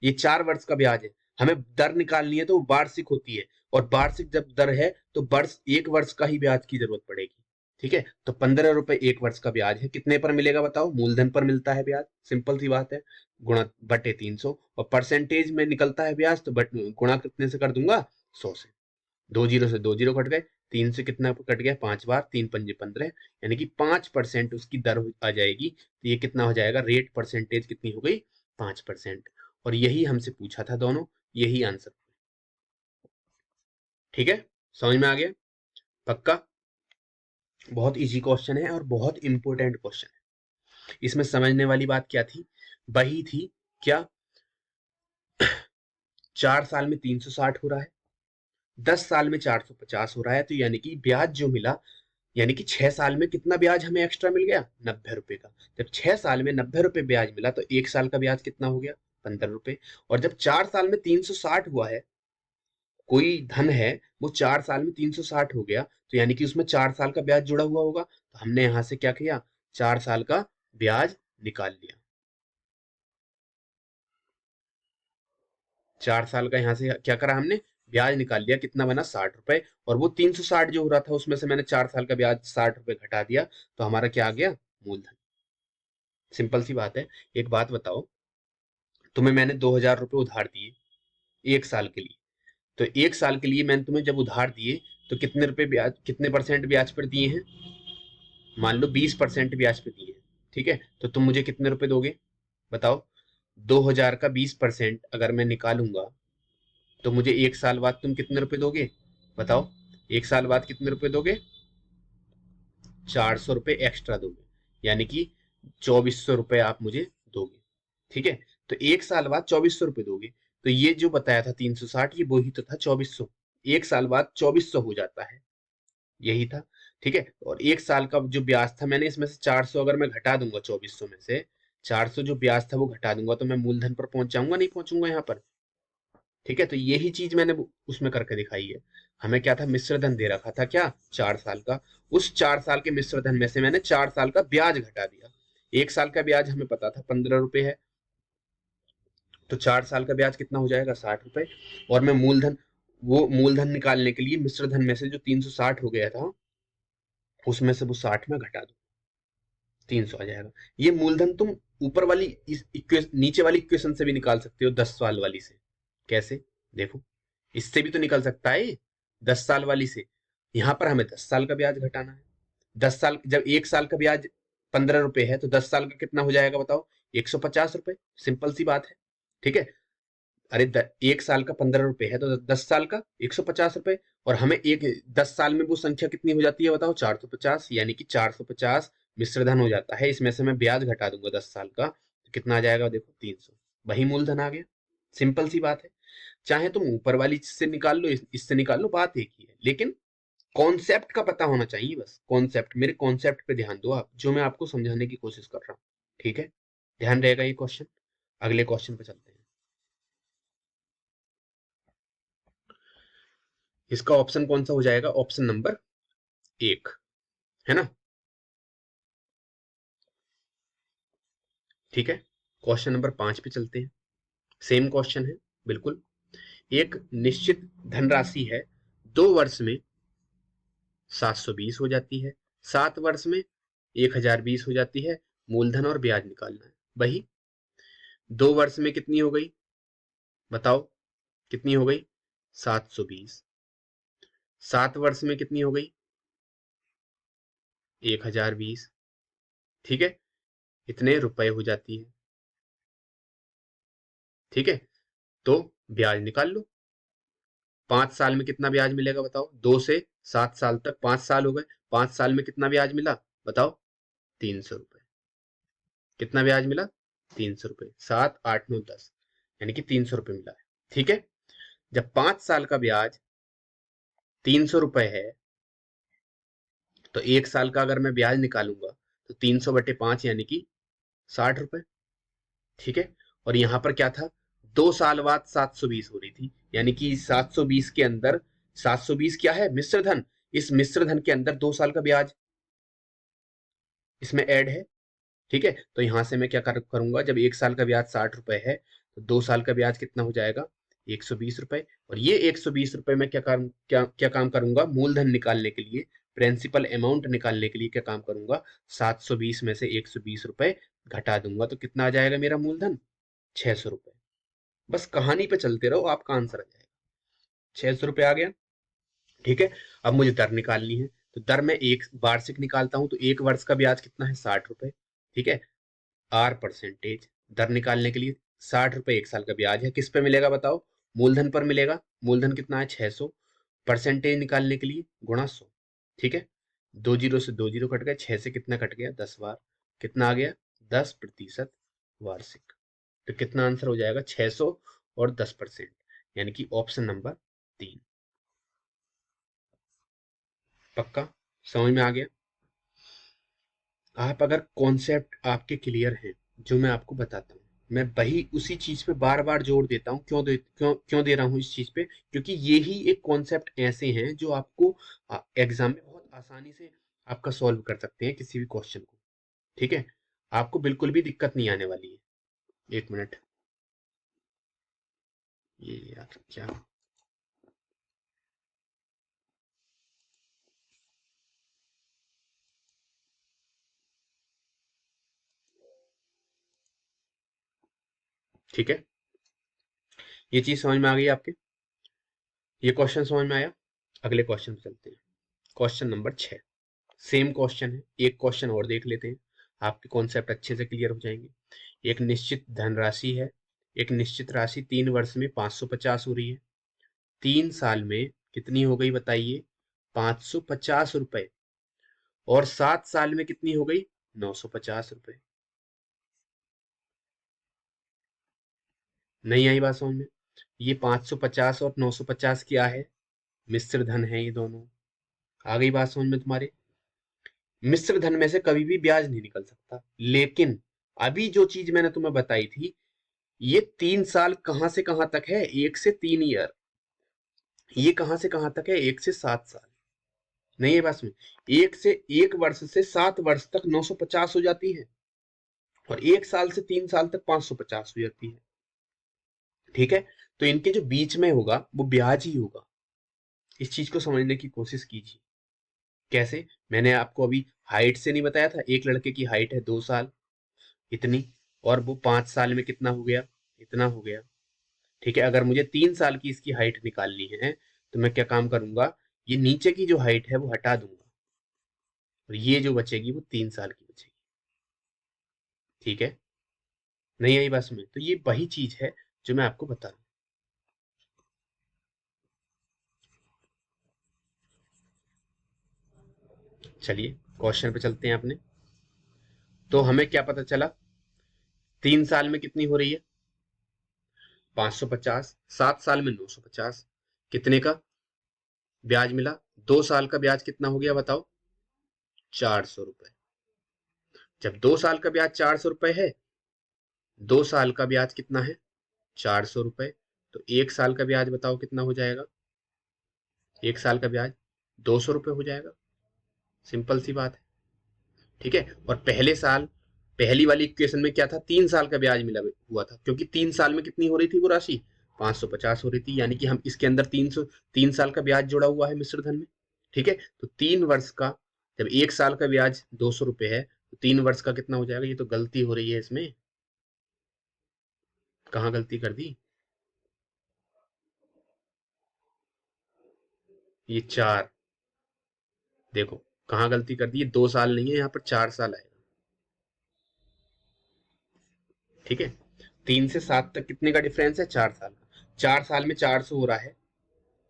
ये 4 वर्ष का ब्याज है। हमें दर निकालनी है तो वार्षिक होती है, और वार्षिक जब दर है तो वर्ष 1 वर्ष का ही ब्याज की जरूरत पड़ेगी, ठीक है। तो 15 रुपए 1 वर्ष का ब्याज है, कितने पर मिलेगा बताओ, मूलधन पर मिलता है ब्याज, सिंपल सी बात है, गुणा बटे 300। और परसेंटेज में निकलता है ब्याज, तो गुणा कितने से कर दूंगा, 100 से। 2 जीरो से 2 जीरो कट गए, 3 से कितना कट गया, 5 बार, 3 पंजे 15, यानी कि 5% उसकी दर आ जाएगी। तो ये कितना हो जाएगा, रेट परसेंटेज कितनी हो गई, 5%। और यही हमसे पूछा था दोनों, यही आंसर, ठीक है, समझ में आ गया, पक्का। बहुत इजी क्वेश्चन है और बहुत इंपॉर्टेंट क्वेश्चन है। इसमें समझने वाली बात क्या थी, वही थी क्या, 4 साल में 360 हो रहा है, 10 साल में 450 हो रहा है, तो यानी कि ब्याज जो मिला, यानी कि 6 साल में कितना ब्याज हमें एक्स्ट्रा मिल गया, 90 रुपए का। जब 6 साल में 90 रुपए ब्याज मिला तो 1 साल का ब्याज कितना हो गया, 15 रुपए। और जब 4 साल में 360 हुआ है, कोई धन है वो 4 साल में 360 हो गया, तो यानी कि उसमें 4 साल का ब्याज जुड़ा हुआ होगा, तो हमने यहां से क्या किया, 4 साल का ब्याज निकाल लिया। 4 साल का यहां से क्या करा हमने, ब्याज निकाल लिया, कितना बना, 60 रुपए। और वो 360 जो हो रहा था उसमें से मैंने 4 साल का ब्याज 60 रुपए घटा दिया, तो हमारा क्या आ गया, मूलधन। सिंपल सी बात है। एक बात बताओ, तुम्हें मैंने 2,000 रुपये उधार दिए 1 साल के लिए, तो 1 साल के लिए मैंने तुम्हें जब उधार दिए तो कितने रुपए ब्याज, कितने परसेंट ब्याज पर दिए हैं, मान लो 20% ब्याज पे दिए हैं, ठीक है, तो तुम मुझे कितने रुपए दोगे, बताओ। 2,000 का 20% अगर मैं निकालूंगा तो मुझे 1 साल बाद तुम कितने रुपए दोगे, बताओ। 1 साल बाद कितने रुपए दोगे, 400 रुपए एक्स्ट्रा दोगे, यानी कि 2,400 रुपए आप मुझे दोगे, ठीक है। तो 1 साल बाद 2,400 रुपए दोगे, तो ये जो बताया था 360, ये वही तो था 2,400। 1 साल बाद 2,400 हो जाता है, यही था, ठीक है। और 1 साल का जो ब्याज था, मैंने इसमें से 400 अगर मैं घटा दूंगा 2,400 में से, 400 जो ब्याज था वो घटा दूंगा, तो मैं मूलधन पर पहुंच जाऊंगा, नहीं पहुंचूंगा यहाँ पर, ठीक है। तो यही चीज मैंने उसमें करके दिखाई है। हमें क्या था, मिश्र धन दे रखा था क्या, 4 साल का। उस 4 साल के मिश्र धन में से मैंने 4 साल का ब्याज घटा दिया। 1 साल का ब्याज हमें पता था 15 रुपए है, तो 4 साल का ब्याज कितना हो जाएगा, 60 रुपए। और मैं मूलधन, वो मूलधन निकालने के लिए मिश्र धन में से जो 360 हो गया था, उसमें से वो 60 में घटा दो, 300 आ जाएगा। ये मूलधन तुम ऊपर वाली इस नीचे वाली इक्वेशन से भी निकाल सकते हो, 10 साल वाली से। कैसे, देखो, इससे भी तो निकल सकता है, 10 साल वाली से। यहां पर हमें 10 साल का ब्याज घटाना है। 10 साल, जब 1 साल का ब्याज 15 रुपए है, तो 10 साल का कितना हो जाएगा बताओ, 150 रुपए। सिंपल सी बात है, ठीक है। अरे 1 साल का 15 रुपए है, तो 10 साल का 150 रुपए। और हमें 10 साल में वो संख्या कितनी हो जाती है बताओ, 450, यानी कि 450 मिश्रधन हो जाता है। इसमें से मैं ब्याज घटा दूंगा 10 साल का, तो कितना आ जाएगा, देखो 300। वही मूलधन आ गया। सिंपल सी बात है। चाहे तुम ऊपर वाली से निकाल लो, इससे निकाल लो, बात एक ही है, लेकिन कॉन्सेप्ट का पता होना चाहिए, बस कॉन्सेप्ट, मेरे कॉन्सेप्ट पे ध्यान दो आप, जो मैं आपको समझाने की कोशिश कर रहा हूँ, ठीक है। ध्यान रहेगा ये क्वेश्चन। अगले क्वेश्चन पे चलते हैं। इसका ऑप्शन कौन सा हो जाएगा, ऑप्शन नंबर 1, है ना, ठीक है। क्वेश्चन नंबर 5 पे चलते हैं। सेम क्वेश्चन है, बिल्कुल। एक निश्चित धनराशि है, 2 वर्ष में 720 हो जाती है, 7 वर्ष में 1,020 हो जाती है। मूलधन और ब्याज निकालना है। वही 2 वर्ष में कितनी हो गई, बताओ, कितनी हो गई, 720। 7 वर्ष में कितनी हो गई, 1,020, ठीक है। इतने रुपए हो जाती है, ठीक है। तो ब्याज निकाल लो। 5 साल में कितना ब्याज मिलेगा बताओ, 2 से 7 साल तक 5 साल हो गए, 5 साल में कितना ब्याज मिला बताओ, 300 रुपए। कितना ब्याज मिला, 300 रुपए। 7, 8, 9, 10, यानी कि 300 रुपए मिला है, ठीक है। जब 5 साल का ब्याज 300 रुपए है, तो 1 साल का अगर मैं ब्याज निकालूंगा तो 300/5 यानी कि 60 रुपए, ठीक है। और यहां पर क्या था, 2 साल बाद 720 हो रही थी, यानी कि 720 के अंदर, 720 क्या है, मिश्र धन। इस मिश्र धन के अंदर 2 साल का ब्याज इसमें ऐड है, ठीक है। तो यहां से मैं क्या करूंगा, जब 1 साल का ब्याज 60 रुपए है, तो 2 साल का ब्याज कितना हो जाएगा, 120 रुपए। और ये 120 रुपए में क्या काम करूंगा, मूलधन निकालने के लिए, प्रिंसिपल अमाउंट निकालने के लिए क्या काम करूंगा, 720 में से 120 रुपए घटा दूंगा, तो कितना आ जाएगा मेरा मूलधन, 600 रुपए। बस कहानी पे चलते रहो, आपका आंसर आ जाएगा, 600 रुपए आ गया, ठीक है। अब मुझे दर निकालनी है, तो दर में एक वार्षिक निकालता हूं, तो 1 वर्ष का ब्याज कितना है, 60 रुपए, ठीक है। आर परसेंटेज, दर निकालने के लिए 60 रुपए 1 साल का ब्याज है, किस पे मिलेगा बताओ, मूलधन पर मिलेगा। मूलधन कितना है, 600। परसेंटेज निकालने के लिए गुणा 100, ठीक है। 2 जीरो से 2 जीरो कट गए, 6 से कितना कट गया, 10 बार, कितना आ गया, 10% वार्षिक। तो कितना आंसर हो जाएगा? 600 और 10%, यानी कि ऑप्शन नंबर 3। पक्का समझ में आ गया? आप अगर कॉन्सेप्ट आपके क्लियर हैं, जो मैं आपको बताता हूँ, मैं वही उसी चीज पे बार बार जोड़ देता हूँ। क्यों दे रहा हूँ इस चीज पे? क्योंकि ये ही एक कॉन्सेप्ट ऐसे हैं जो आपको एग्जाम में बहुत आसानी से आपका सॉल्व कर सकते हैं किसी भी क्वेश्चन को। ठीक है, आपको बिल्कुल भी दिक्कत नहीं आने वाली है। एक मिनट, ये यार क्या, ठीक है, ये चीज समझ में आ गई आपके? ये क्वेश्चन समझ में आया? अगले क्वेश्चन पे चलते हैं। क्वेश्चन नंबर 6, सेम क्वेश्चन है, एक क्वेश्चन और देख लेते हैं, आपके कॉन्सेप्ट अच्छे से क्लियर हो जाएंगे। एक निश्चित धनराशि है, एक निश्चित राशि 3 वर्ष में 550 हो रही है। 3 साल में कितनी हो गई बताइए? 550 रुपए। और 7 साल में कितनी हो गई? 950 रुपए। नहीं आई बात समझ में? ये 550 और 950 क्या है? मिश्र धन है ये दोनों। आ गई बात समझ में तुम्हारे? मिश्र धन में से कभी भी ब्याज नहीं निकल सकता। लेकिन अभी जो चीज मैंने तुम्हें बताई थी, ये 3 साल कहां से कहां तक है? 1 से 3 ईयर। ये कहां से कहां तक है? 1 से 7 साल। नहीं है बात में? 1 वर्ष से 7 वर्ष तक 950 हो जाती है, और 1 साल से 3 साल तक 550 हो जाती है। ठीक है, तो इनके जो बीच में होगा वो ब्याज ही होगा। इस चीज को समझने की कोशिश कीजिए। कैसे? मैंने आपको अभी हाइट से नहीं बताया था? एक लड़के की हाइट है 2 साल, इतनी, और वो 5 साल में कितना हो गया? इतना हो गया। ठीक है, अगर मुझे 3 साल की इसकी हाइट निकालनी है, तो मैं क्या काम करूंगा? ये नीचे की जो हाइट है वो हटा दूंगा, और ये जो बचेगी वो 3 साल की बचेगी। ठीक है, नहीं आई बस में? तो ये वही चीज है जो मैं आपको बता रहा हूँ। चलिए क्वेश्चन पे चलते हैं अपने। तो हमें क्या पता चला? 3 साल में कितनी हो रही है? 550। 7 साल में 950। कितने का ब्याज मिला? 2 साल का ब्याज कितना हो गया बताओ? 400 रुपए। जब 2 साल का ब्याज 400 रुपए है, 2 साल का ब्याज कितना है? 400 रुपए। तो 1 साल का ब्याज बताओ कितना हो जाएगा? 1 साल का ब्याज 200 रुपए हो जाएगा। सिंपल सी बात है। ठीक है, और पहले साल, पहली वाली इक्वेशन में क्या था? 3 साल का ब्याज मिला हुआ था, क्योंकि 3 साल में कितनी हो रही थी वो राशि? 550 हो रही थी, यानी कि हम इसके अंदर 3 साल का ब्याज जोड़ा हुआ है मिश्र धन में। ठीक है, तो 3 वर्ष का, जब 1 साल का ब्याज 200 रुपए है, तो 3 वर्ष का कितना हो जाएगा? ये तो गलती हो रही है इसमें। कहाँ गलती कर दी? ये 4, देखो कहाँ गलती कर दी? ये 2 साल नहीं है, यहाँ पर 4 साल आएगा। ठीक है, 3 से 7 तक कितने का डिफरेंस है? 4 साल का। 4 साल में 400 हो रहा है,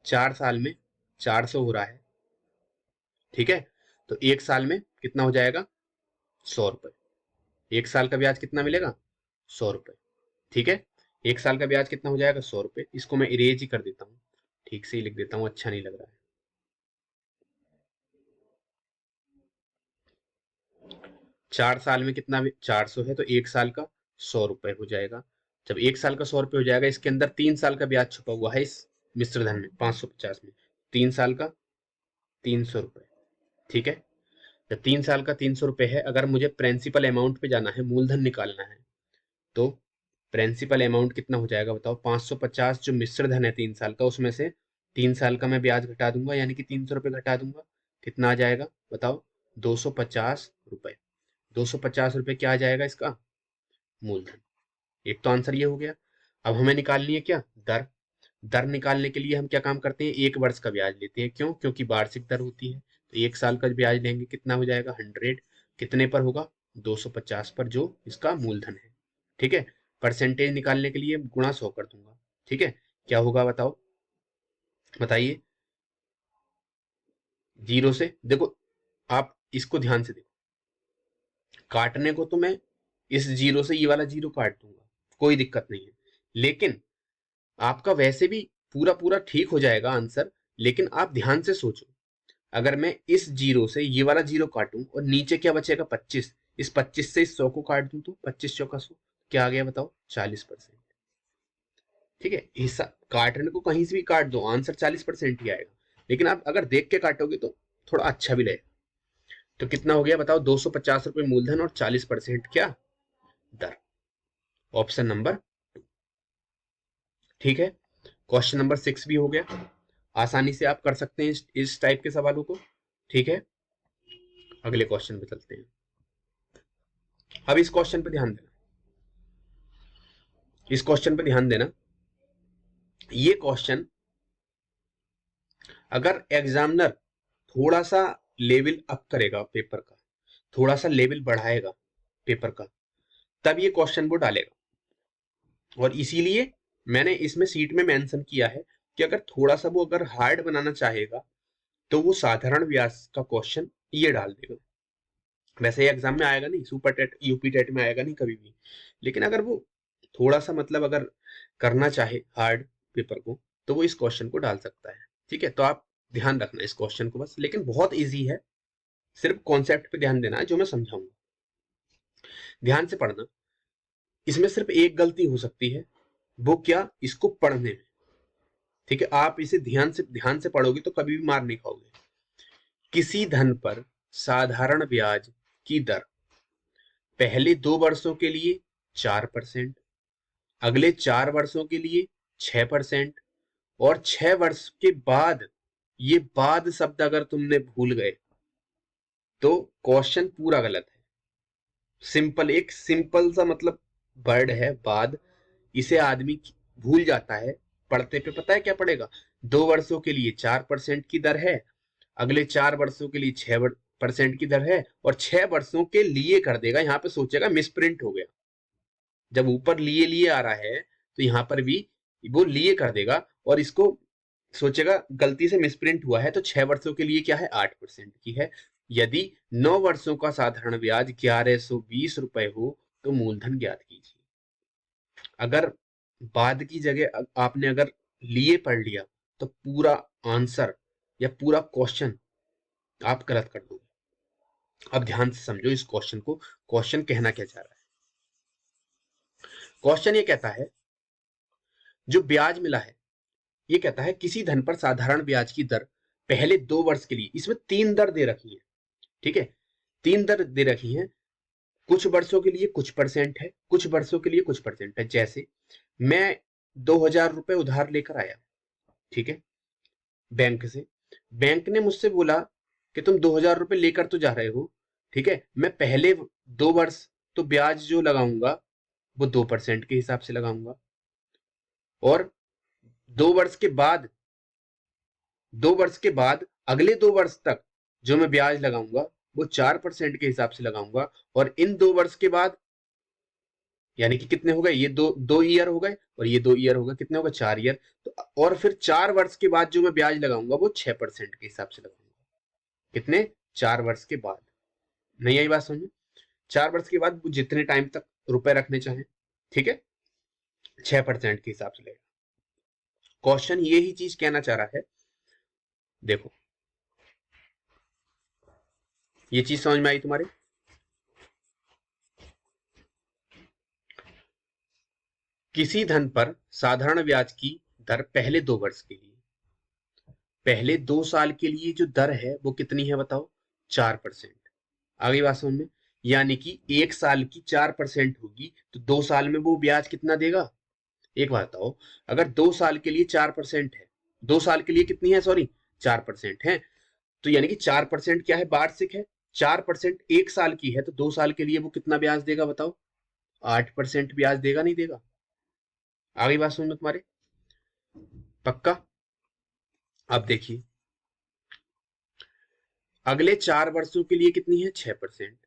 4 साल में 400 हो रहा है। ठीक है, तो 1 साल में कितना हो जाएगा? 100 रुपए। 1 साल का ब्याज कितना मिलेगा? 100 रुपए। ठीक है, 1 साल का ब्याज कितना हो जाएगा? 100 रुपए। इसको मैं इरेज ही कर देता हूँ, ठीक से ही लिख देता हूँ, अच्छा नहीं लग रहा है। 4 साल में कितना? 400 है, तो 1 साल का 100 रुपए हो जाएगा। जब 1 साल का 100 रुपए हो जाएगा, इसके अंदर 3 साल का ब्याज छुपा हुआ है इस मिश्र धन में 550 में। 3 साल का 300 रुपए। ठीक है, जब 3 साल का 300 रुपए है, अगर मुझे प्रिंसिपल अमाउंट पे जाना है, मूलधन निकालना है, तो प्रिंसिपल अमाउंट कितना हो जाएगा बताओ? 550 जो मिश्र धन है 3 साल का, उसमें से 3 साल का मैं ब्याज घटा दूंगा, यानी कि 300 रुपए घटा दूंगा। कितना आ जाएगा बताओ? 250 रुपए। 250 रुपए क्या आ जाएगा इसका? मूलधन। एक तो आंसर ये हो गया। अब हमें निकालनी है क्या? दर। दर निकालने के लिए हम क्या काम करते हैं? 1 वर्ष का ब्याज लेते हैं। क्यों? क्योंकि वार्षिक दर होती है। तो 1 साल का ब्याज लेंगे, कितना हो जाएगा? 100। कितने पर होगा? 250 पर, जो इसका मूलधन है। ठीक है, परसेंटेज निकालने के लिए गुणा 100 कर दूंगा। ठीक है, क्या होगा बताओ? बताइए। 0 से देखो, आप इसको ध्यान से देखो, काटने को तो मैं इस 0 से ये वाला 0 काट दूंगा, कोई दिक्कत नहीं है। लेकिन आपका वैसे भी पूरा पूरा ठीक हो जाएगा आंसर, लेकिन आप ध्यान से सोचो, अगर मैं इस जीरो से ये वाला जीरो काटूं और नीचे क्या बचेगा 25, इस 25 से इस 100 को काट दूं तो 25 चौका 100, क्या आ गया बताओ 40%। ठीक है, हिस्सा काटने को कहीं से भी काट दो आंसर 40% ही आएगा, लेकिन आप अगर देख के काटोगे तो थोड़ा अच्छा भी लगेगा। तो कितना हो गया बताओ, 250 रुपए मूलधन और 40% क्या दर, ऑप्शन नंबर। ठीक है, क्वेश्चन नंबर 6 भी हो गया, आसानी से आप कर सकते हैं इस टाइप के सवालों को। ठीक है, अगले क्वेश्चन पे चलते हैं। अब इस क्वेश्चन पे ध्यान देना, इस क्वेश्चन पे ध्यान देना। ये क्वेश्चन अगर एग्जामिनर थोड़ा सा लेवल अप करेगा पेपर का, थोड़ा सा लेवल बढ़ाएगा पेपर का, तब ये क्वेश्चन वो डालेगा। और इसीलिए मैंने इसमें सीट में मेंशन किया है कि अगर थोड़ा सा वो अगर हार्ड बनाना चाहेगा तो वो साधारण व्यास का क्वेश्चन ये डाल देगा। वैसे ये एग्जाम में आएगा नहीं, सुपर टेट यूपी टेट में आएगा नहीं कभी भी, लेकिन अगर वो थोड़ा सा मतलब अगर करना चाहे हार्ड पेपर को तो वो इस क्वेश्चन को डाल सकता है। ठीक है, तो आप ध्यान रखना इस क्वेश्चन को बस, लेकिन बहुत इजी है, सिर्फ कॉन्सेप्ट पे ध्यान देना है जो मैं समझाऊंगा, ध्यान से पढ़ना। इसमें सिर्फ एक गलती हो सकती है, वो क्या, इसको पढ़ने में। ठीक है, आप इसे ध्यान से पढ़ोगे तो कभी भी मार नहीं खाओगे। किसी धन पर साधारण ब्याज की दर पहले 2 वर्षों के लिए 4%, अगले 4 वर्षों के लिए 6%, और 6 वर्ष के बाद, ये बाद शब्द अगर तुमने भूल गए तो क्वेश्चन पूरा गलत है। सिंपल, एक सिंपल सा मतलब वर्ड है बाद, इसे आदमी भूल जाता है, पढ़ते पे पता है क्या पड़ेगा, 2 वर्षों के लिए 4% की दर है, अगले 4 वर्षों के लिए 6% की दर है, और 6 वर्षों के लिए कर देगा, यहाँ पे सोचेगा मिसप्रिंट हो गया, जब ऊपर लिए लिए आ रहा है तो यहाँ पर भी वो लिए कर देगा, और इसको सोचेगा गलती से मिसप्रिंट हुआ है, तो 6 वर्षों के लिए क्या है 8% की है। यदि 9 वर्षों का साधारण ब्याज 1120 रुपए हो तो मूलधन ज्ञात कीजिए। अगर बाद की जगह आपने अगर लिए पढ़ लिया तो पूरा आंसर या पूरा क्वेश्चन आप गलत कर दोगे। अब ध्यान से समझो इस क्वेश्चन को, क्वेश्चन कहना क्या चाह रहा है। क्वेश्चन ये कहता है, जो ब्याज मिला है, ये कहता है किसी धन पर साधारण ब्याज की दर पहले 2 वर्ष के लिए, इसमें 3 दर दे रखी है। ठीक है, 3 दर दे रखी है, कुछ वर्षों के लिए कुछ परसेंट है, कुछ वर्षों के लिए कुछ परसेंट है। जैसे मैं 2000 रुपए उधार लेकर आया, ठीक है, बैंक से, बैंक ने मुझसे बोला कि तुम 2000 रुपए लेकर तो जा रहे हो, ठीक है, मैं पहले 2 वर्ष तो ब्याज जो लगाऊंगा वो 2% के हिसाब से लगाऊंगा, और 2 वर्ष के बाद, 2 वर्ष के बाद अगले 2 वर्ष तक जो मैं ब्याज लगाऊंगा वो 4% के हिसाब से लगाऊंगा, और इन 2 वर्ष के बाद, यानी कि कितने हो गए, ये दो दो ईयर हो गए और ये 2 ईयर हो गए, कितने हो गए 4 ईयर, तो और फिर 4 वर्ष के बाद जो मैं ब्याज लगाऊंगा वो 6% के हिसाब से लगाऊंगा। कितने, 4 वर्ष के बाद। नहीं आई बात समझ, 4 वर्ष के बाद वो जितने टाइम तक रुपए रखने चाहें, ठीक है, 6% के हिसाब से लगेगा। क्वेश्चन ये ही चीज कहना चाह रहा है। देखो, ये चीज समझ में आई तुम्हारे। किसी धन पर साधारण ब्याज की दर पहले 2 वर्ष के लिए, पहले 2 साल के लिए जो दर है वो कितनी है बताओ, 4%। आगे बात समझ में, यानी कि 1 साल की 4% होगी तो 2 साल में वो ब्याज कितना देगा। एक बात बताओ, अगर 2 साल के लिए 4% है, 2 साल के लिए कितनी है, सॉरी 4% है, तो यानी कि 4% क्या है, वार्षिक है। 4% 1 साल की है तो 2 साल के लिए वो कितना ब्याज देगा बताओ, 8% ब्याज देगा नहीं देगा। आगे बात समझ में तुम्हारे, पक्का। अब देखिए, अगले 4 वर्षों के लिए कितनी है 6%,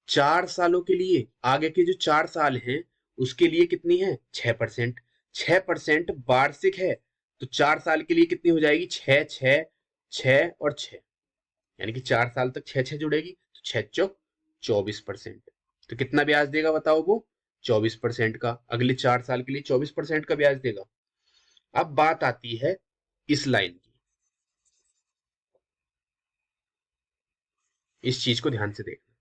4 सालों के लिए, आगे के जो 4 साल हैं उसके लिए कितनी है 6%, 6% वार्षिक है, तो 4 साल के लिए कितनी हो जाएगी, 6 6 6 और 6, यानी कि 4 साल तक 6 6 जुड़ेगी, तो 6 चौक 24%। तो कितना ब्याज देगा बताओ वो, 24% का, अगले 4 साल के लिए 24% का ब्याज देगा। अब बात आती है इस लाइन की, इस चीज को ध्यान से देखना।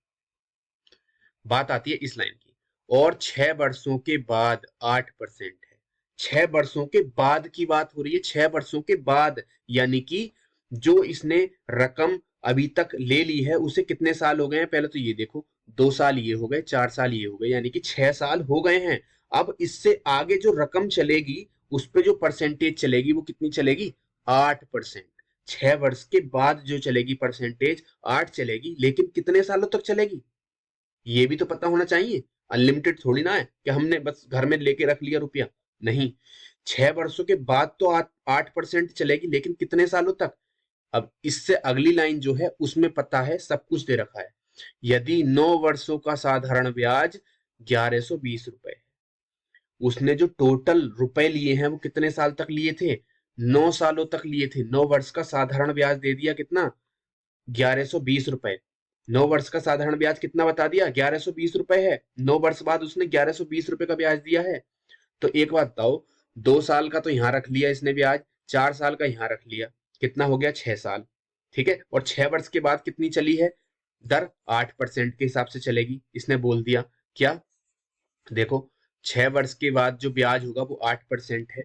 बात आती है इस लाइन की, और 6 वर्षों के बाद 8% है। 6 वर्षों के बाद की बात हो रही है, 6 वर्षों के बाद, यानी कि जो इसने रकम अभी तक ले ली है उसे कितने साल हो गए हैं, पहले तो ये देखो, 2 साल ये हो गए, 4 साल ये हो गए, यानी कि 6 साल हो गए हैं। अब इससे आगे जो रकम चलेगी उस पर जो परसेंटेज चलेगी वो कितनी चलेगी, 8%। 6 वर्ष के बाद जो चलेगी परसेंटेज 8 चलेगी, लेकिन कितने सालों तक चलेगी ये भी तो पता होना चाहिए। अनलिमिटेड थोड़ी ना है कि हमने बस घर में लेके रख लिया रुपया, नहीं। 6 वर्षों के बाद तो 8% चलेगी, लेकिन कितने सालों तक। अब इससे अगली लाइन जो है उसमें पता है, सब कुछ दे रखा है। यदि 9 वर्षों का साधारण ब्याज 1120 रुपए है, उसने जो टोटल रुपए लिए हैं वो कितने साल तक लिए थे, 9 सालों तक लिए थे। 9 वर्ष का साधारण ब्याज दे दिया कितना, 1120 रुपए। 9 वर्ष का साधारण ब्याज कितना बता दिया, 1120 रुपए है। 9 वर्ष बाद उसने 1120 रुपए का ब्याज दिया है। तो एक बात बताओ, 2 साल का तो यहां रख लिया इसने ब्याज, 4 साल का यहां रख लिया, कितना हो गया, 6 साल। ठीक है, और 6 वर्ष के बाद कितनी चली है दर, 8% के हिसाब से चलेगी। इसने बोल दिया क्या, देखो 6 वर्ष के बाद जो ब्याज होगा वो 8% है।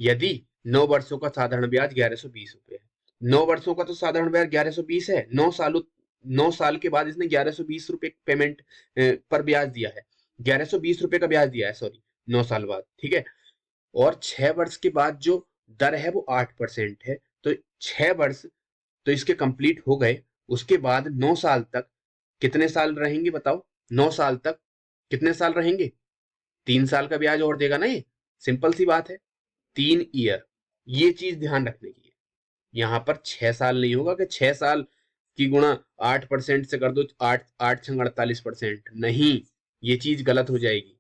यदि 9 वर्षों का साधारण ब्याज 1120 रुपए है, 9 वर्षों का तो साधारण ब्याज 1120 है, 9 साल के बाद इसने 1120 रुपए पेमेंट पर ब्याज दिया है, 1120 रुपए का ब्याज दिया है, सॉरी, 9 साल बाद। ठीक है, और 6 वर्ष के बाद जो दर है वो 8% है। तो 6 वर्ष तो इसके कंप्लीट हो गए, उसके बाद 9 साल तक कितने साल रहेंगे बताओ, 9 साल तक कितने साल रहेंगे, 3 साल का ब्याज और देगा ना ये, सिंपल सी बात है, 3 ईयर। ये चीज ध्यान रखने की है, यहाँ पर 6 साल नहीं होगा कि 6 साल की गुणा 8% से कर दो, 8 8 छंग 48%, नहीं, ये चीज गलत हो जाएगी।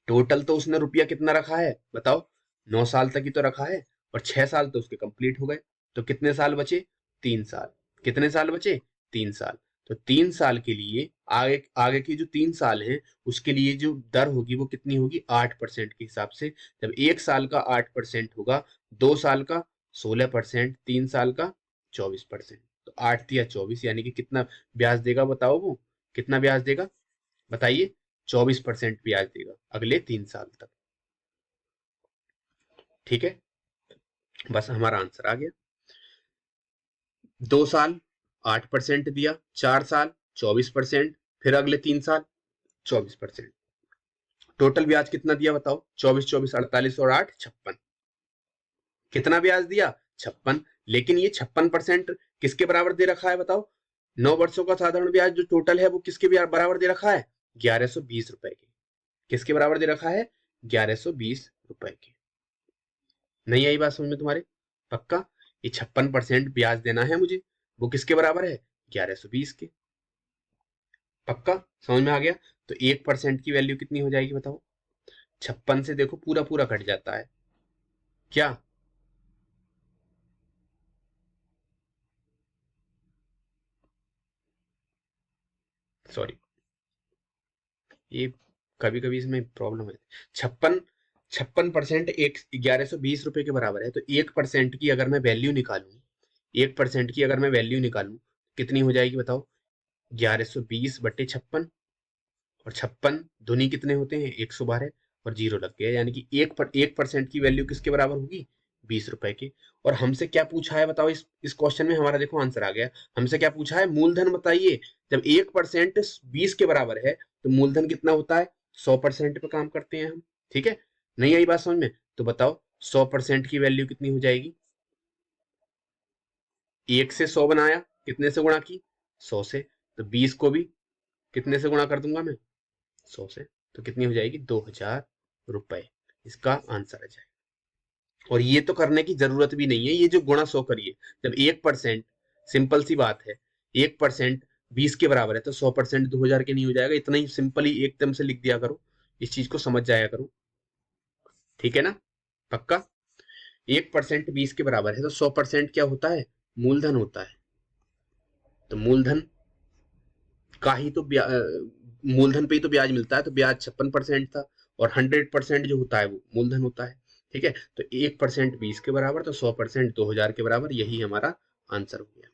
टोटल तो उसने रुपया कितना रखा है बताओ, 9 साल तक ही तो रखा है, और 6 साल तो उसके कंप्लीट हो गए, तो कितने साल बचे, 3 साल। कितने साल बचे, 3 साल। तो 3 साल के लिए आगे आगे की जो 3 साल हैं उसके लिए जो दर होगी वो कितनी होगी, 8% के हिसाब से। जब 1 साल का 8% होगा, 2 साल का 16%, 3 साल का 24%, तो 8 या 24, यानी कि कितना ब्याज देगा बताओ, वो कितना ब्याज देगा बताइए, 24% ब्याज देगा अगले 3 साल तक। ठीक है, बस हमारा आंसर आ गया। 2 साल 8% दिया, 4 साल 24%, फिर अगले 3 साल 24%। टोटल ब्याज कितना दिया बताओ, 24 24 48 और 8 56। कितना ब्याज दिया, 56। लेकिन ये 56% किसके बराबर दे रखा है बताओ, 9 वर्षों का साधारण ब्याज जो टोटल है वो किसके बराबर दे रखा है, 1120 रुपए के। किसके बराबर दे रखा है, 1120 रुपए के। नहीं आई बात समझ में तुम्हारे, पक्का, ये 56% ब्याज देना है मुझे, वो किसके बराबर है, 1120 के। पक्का समझ में आ गया। तो 1% की वैल्यू कितनी हो जाएगी बताओ, 56 से देखो पूरा पूरा कट जाता है क्या, सॉरी, ये कभी कभी इसमें प्रॉब्लम है। 56% एक 1120 रुपए के बराबर है, तो 1% की अगर मैं वैल्यू निकालूं, 1% की अगर मैं वैल्यू निकालूं कितनी हो जाएगी बताओ, 1120/56, और 56 धुनी कितने होते हैं, 112, और जीरो लग गया, यानी कि 1% की वैल्यू किसके बराबर होगी, 20 रुपए की। और हमसे क्या पूछा है बताओ, इस क्वेश्चन में हमारा देखो आंसर आ गया। हमसे क्या पूछा है, मूलधन बताइए। जब 1% 20 के बराबर है तो मूलधन कितना होता है, 100% पे काम करते हैं हम। ठीक है, नहीं आई बात समझ में, तो बताओ 100% की वैल्यू कितनी हो जाएगी, 1 से 100 बनाया, कितने से गुणा की, 100 से, तो 20 को भी कितने से गुणा कर दूंगा मैं, 100 से, तो कितनी हो जाएगी, 2000 रुपए। इसका आंसर आ जाएगा। और ये तो करने की जरूरत भी नहीं है, ये जो गुणा 100 करिए, जब 1%, सिंपल सी बात है, 1% 20 के बराबर है तो 100% 2000 के नहीं हो जाएगा, इतना ही सिंपल ही एकदम से लिख दिया करो, इस चीज को समझ जाया करो। ठीक है ना, पक्का। 1% 20 के बराबर है तो 100% क्या होता है, मूलधन होता है। तो मूलधन का ही तो मूलधन पे ही तो ब्याज मिलता है, तो ब्याज 56% था और 100% जो होता है वो मूलधन होता है। ठीक है, तो 1% 20 के बराबर, तो 100% 2000 के बराबर, यही हमारा आंसर हो गया।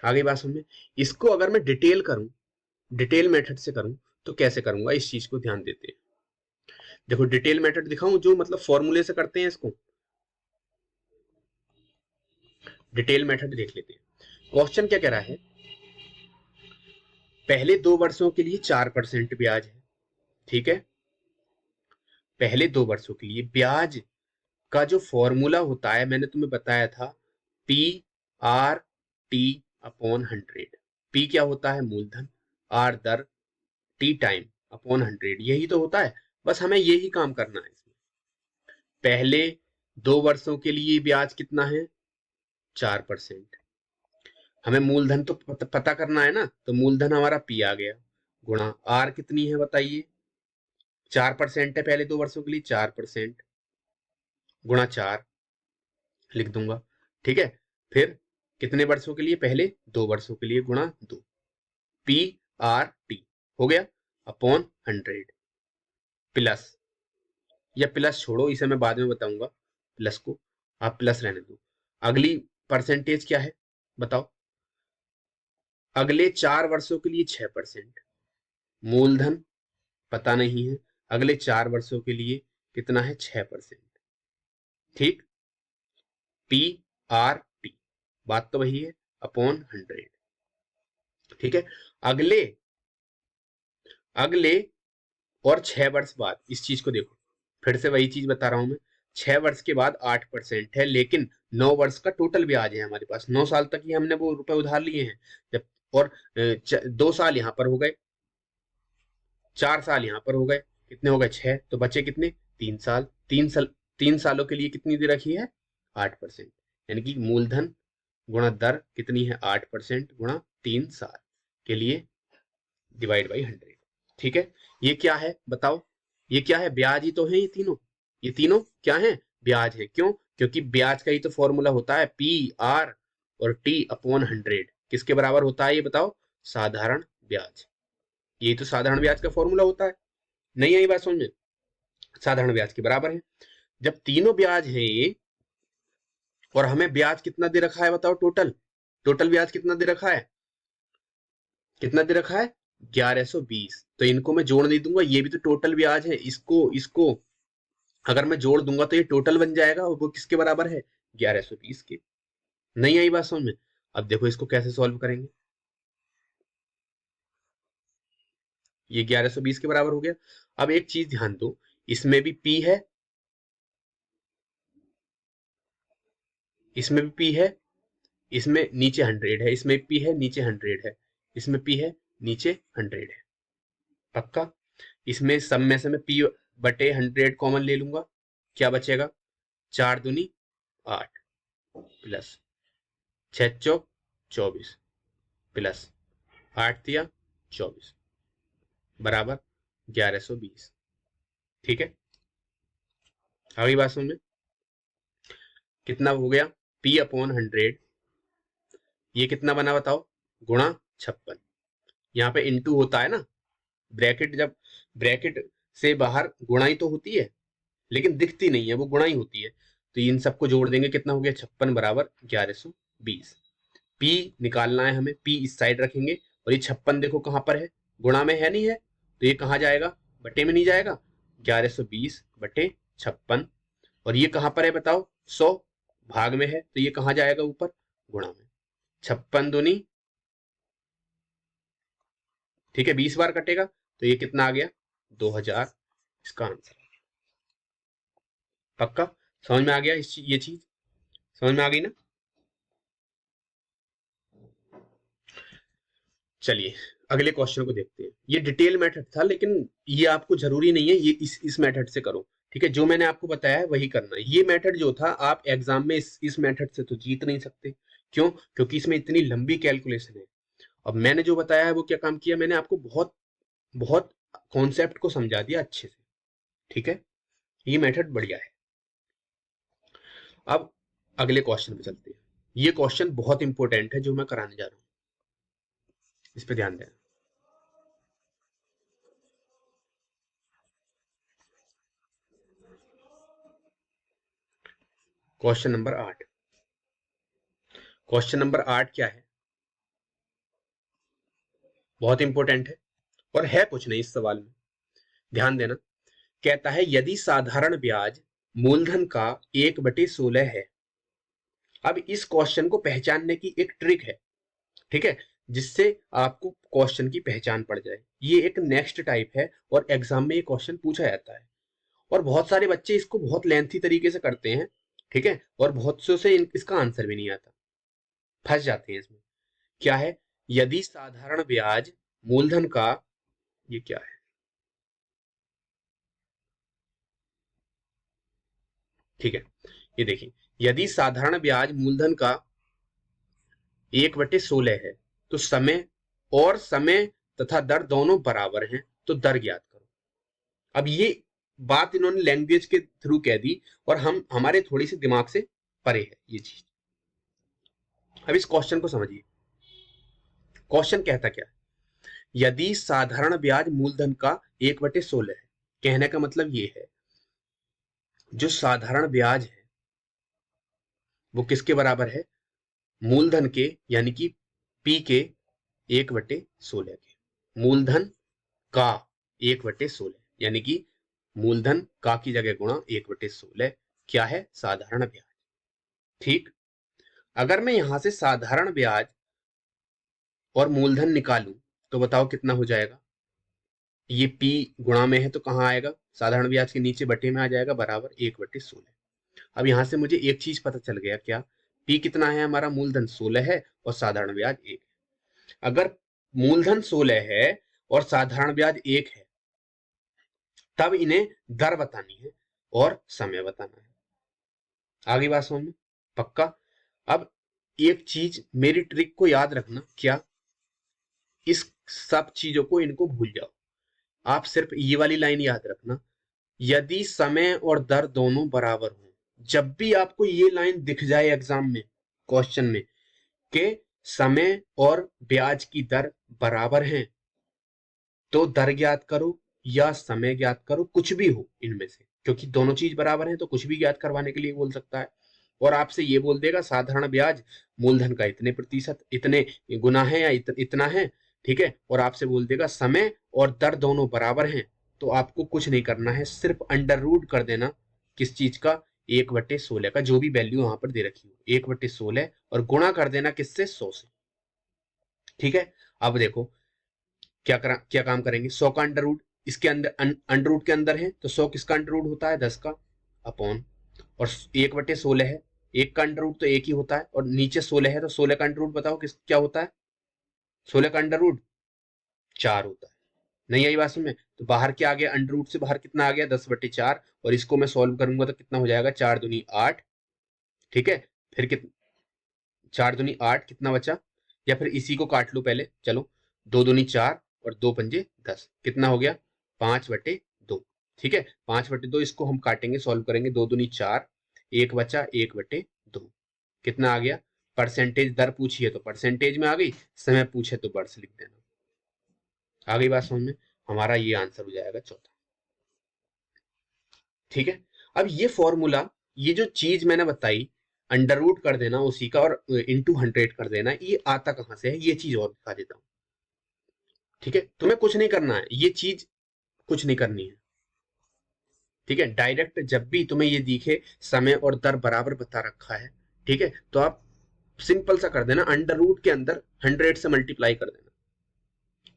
आगे बात समझ। इसको अगर मैं डिटेल करूं, डिटेल मेथड से करूं, तो कैसे करूंगा, इस चीज को ध्यान देते हैं। देखो डिटेल मेथड दिखाऊं जो मतलब फॉर्मूले से करते हैं इसको, डिटेल मेथड देख लेते हैं। क्वेश्चन क्या कह रहा है, पहले 2 वर्षों के लिए 4% ब्याज है। ठीक है, पहले 2 वर्षों के लिए ब्याज का जो फॉर्मूला होता है मैंने तुम्हें बताया था, P R T upon 100। P क्या होता है, मूलधन, आर दर, टी टाइम अपॉन 100, यही तो होता है। बस हमें यही काम करना है इसमें। पहले 2 वर्षों के लिए ब्याज कितना है, 4%। हमें मूलधन तो पता करना है ना, तो मूलधन हमारा पी आ गया, गुणा आर कितनी है बताइए, 4% है पहले 2 वर्षों के लिए, 4% गुणा 4 लिख दूंगा। ठीक है, फिर कितने वर्षों के लिए, पहले 2 वर्षों के लिए, गुणा 2, पी आर टी हो गया अपॉन 100, प्लस, या प्लस छोड़ो, इसे मैं बाद में बताऊंगा, प्लस को आप प्लस रहने दो। अगली परसेंटेज क्या है बताओ, अगले 4 वर्षों के लिए 6%, मूलधन पता नहीं है, अगले 4 वर्षों के लिए कितना है, 6%। ठीक, पी आर टी, बात तो वही है, अपॉन 100। ठीक है, अगले अगले और 6 वर्ष बाद इस चीज को देखो, फिर से वही चीज बता रहा हूं मैं, 6 वर्ष के बाद 8% है, लेकिन 9 वर्ष का टोटल ब्याज है हमारे पास, 9 साल तक ही हमने वो रुपए उधार लिए हैं जब, और 2 साल यहां पर हो गए, 4 साल यहां पर हो गए, कितने हो गए, 6, तो बचे कितने, 3 साल, 3 साल, 3 सालों के लिए कितनी दे रखी है, 8%, यानी कि मूलधन गुणा दर कितनी है, 8% गुणा 3 साल के लिए डिवाइड बाई 100। ठीक है, ये क्या है बताओ, ये क्या है, ब्याज ही तो है, ये तीनों क्या है, ब्याज है। क्यों, क्योंकि ब्याज का ही तो फॉर्मूला होता है, पी आर और टी अपॉन 100 किसके बराबर होता है ये बताओ, साधारण ब्याज। यही तो साधारण ब्याज का फॉर्मूला होता है, नहीं आई बात समझ में, साधारण ब्याज के बराबर है। जब तीनों ब्याज है और हमें ब्याज कितना दे रखा है बताओ, टोटल टोटल ब्याज कितना दे रखा है, कितना दे रखा है, 1120, तो इनको मैं जोड़ नहीं दूंगा, ये भी तो टोटल ब्याज है, इसको इसको अगर मैं जोड़ दूंगा तो ये टोटल बन जाएगा, और वो किसके बराबर है, 1120 के। नहीं आई बात समझ में। अब देखो इसको कैसे सॉल्व करेंगे, ये 1120 के बराबर हो गया। अब एक चीज ध्यान दो, इसमें भी पी है, इसमें भी पी है, इसमें नीचे 100 है, इसमें पी है, नीचे 100 है, इसमें पी है, नीचे 100 है, पक्का। इसमें सब में से मैं पी बटे 100 कॉमन ले लूंगा, क्या बचेगा, 4 दूनी 8, प्लस 6 चौक 24, प्लस 8 दिया 24, बराबर 1120। ठीक है, अगली बात समझ में, कितना हो गया, पी अपॉन 100, ये कितना बना बताओ, गुणा 56, यहाँ पे इंटू होता है ना, ब्रैकेट, जब ब्रैकेट से बाहर गुणाई तो होती है लेकिन दिखती नहीं है, वो गुणाई होती है, तो इन सबको जोड़ देंगे, कितना हो गया, 56 बराबर 1120। पी निकालना है हमें, पी इस साइड रखेंगे, और ये 56 देखो कहां पर है, गुणा में है नहीं है, तो ये कहां जाएगा, बटे में नहीं जाएगा, 1120 बटे 56, और ये कहां पर है बताओ, 100 भाग में है, तो ये कहां जाएगा, ऊपर गुणा में, 56 दूनी, ठीक है, 20 बार कटेगा, तो ये कितना आ गया, 2000, इसका आंसर। पक्का समझ में आ गया, ये चीज समझ में आ गई ना। चलिए अगले क्वेश्चन को देखते हैं, ये डिटेल मेथड था, लेकिन ये आपको जरूरी नहीं है ये इस मेथड से करो। ठीक है, जो मैंने आपको बताया है वही करना है, ये मेथड जो था आप एग्जाम में इस मेथड से तो जीत नहीं सकते। क्यों, क्योंकि इसमें इतनी लंबी कैलकुलेशन है। अब मैंने जो बताया है वो क्या काम किया, मैंने आपको बहुत बहुत कॉन्सेप्ट को समझा दिया अच्छे से। ठीक है, ये मेथड बढ़िया है। अब अगले क्वेश्चन पे चलते हैं, ये क्वेश्चन बहुत इंपॉर्टेंट है जो मैं कराने जा रहा हूं, इस पे ध्यान देना। Question number 8। क्वेश्चन नंबर 8 क्या है, बहुत इंपॉर्टेंट है और है कुछ नहीं इस सवाल में, ध्यान देना। कहता है यदि साधारण ब्याज मूलधन का 1/16 है। अब इस क्वेश्चन को पहचानने की एक ट्रिक है, ठीक है, जिससे आपको क्वेश्चन की पहचान पड़ जाए। ये एक नेक्स्ट टाइप है और एग्जाम में ये क्वेश्चन पूछा जाता है और बहुत सारे बच्चे इसको बहुत लेंथी तरीके से करते हैं, ठीक है, और बहुत से इसका आंसर भी नहीं आता, फंस जाते हैं इसमें। क्या है, यदि साधारण ब्याज मूलधन का, ये क्या है, ठीक है, ये देखिए, यदि साधारण ब्याज मूलधन का 1/16 है तो समय तथा दर दोनों बराबर हैं, तो दर ज्ञात करो। अब ये बात इन्होंने लैंग्वेज के थ्रू कह दी और हम हमारे थोड़ी सी दिमाग से परे है ये चीज। अब इस क्वेश्चन को समझिए। क्वेश्चन कहता क्या है, यदि साधारण ब्याज मूलधन का 1/16 है, कहने का मतलब ये है जो साधारण ब्याज है वो किसके बराबर है, मूलधन के, यानी कि पी के 1/16 के। मूलधन का 1/16 यानी कि मूलधन का की जगह गुणा 1/16 क्या है, साधारण ब्याज। ठीक, अगर मैं यहां से साधारण ब्याज और मूलधन निकालूं तो बताओ कितना हो जाएगा। ये पी गुणा में है तो कहां आएगा, साधारण ब्याज के नीचे बटे में आ जाएगा, बराबर 1/16। अब यहां से मुझे एक चीज पता चल गया, क्या, पी कितना है हमारा, मूलधन 16 है और साधारण ब्याज 1 है। अगर मूलधन 16 है और साधारण ब्याज 1 है तब इन्हें दर बतानी है और समय बताना है। आगे बात समझ में, पक्का। अब एक चीज मेरी ट्रिक को याद रखना, क्या, इस सब चीजों को इनको भूल जाओ, आप सिर्फ ये वाली लाइन याद रखना, यदि समय और दर दोनों बराबर हो। जब भी आपको ये लाइन दिख जाए एग्जाम में, क्वेश्चन में, कि समय और ब्याज की दर बराबर हैं, तो दर ज्ञात करो या समय ज्ञात करो, कुछ भी हो इनमें से, क्योंकि दोनों चीज बराबर हैं तो कुछ भी ज्ञात करवाने के लिए बोल सकता है। और आपसे ये बोल देगा साधारण ब्याज मूलधन का इतने प्रतिशत, इतने गुना है या इतना है, ठीक है, और आपसे बोल देगा समय और दर दोनों बराबर हैं, तो आपको कुछ नहीं करना है, सिर्फ अंडर रूट कर देना किस चीज का, 1/16 का, जो भी वैल्यू वहां पर दे रखी हो 1/16, और गुणा कर देना किससे, 100 से। ठीक है, अब देखो क्या काम करेंगे, 100 का अंडर रूट इसके अंदर, अंडर रूट के अंदर है तो 100 किसका अंडर रूट होता है, 10 का, अपॉन, और 1/16 है, एक का अंडर रूट तो एक ही होता है, और नीचे 16 है तो 16 का अंडर रूट बताओ किस क्या होता है, 16 का अंडर रूट 4 होता है। नहीं आई बात समझ में, तो बाहर क्या आ गया, अंडर रूट से बाहर कितना आ गया, 10/4, और इसको मैं सॉल्व करूंगा तो कितना हो जाएगा, 4 दूनी 8, ठीक है, फिर कितना, 4 दूनी 8, कितना बचा, या फिर इसी को काट लो पहले, चलो, 2 दूनी 4 और 2 पंजे 10, कितना हो गया, 5/2, ठीक है, 5/2 इसको हम काटेंगे, सॉल्व करेंगे, 2 दूनी 4, एक बचा 1/2, कितना आ गया, परसेंटेज, दर पूछी है तो परसेंटेज में आ गई, समय पूछे तो वर्ष लिख देना। आ गई बात समझ में, हमारा ये आंसर हो जाएगा चौथा। ठीक है, अब ये फॉर्मूला, ये जो चीज मैंने बताई, अंडर रूट कर देना उसी का और इंटू 100 कर देना, ये आता कहां से है, ये चीज और दिखा देता हूं। ठीक है, तुम्हें कुछ नहीं करना है, ये चीज कुछ नहीं करनी है, ठीक है, डायरेक्ट जब भी तुम्हें ये दिखे समय और दर बराबर बता रखा है, ठीक है, तो आप सिंपल सा कर देना, अंडर रूट के अंदर 100 से मल्टीप्लाई कर देना।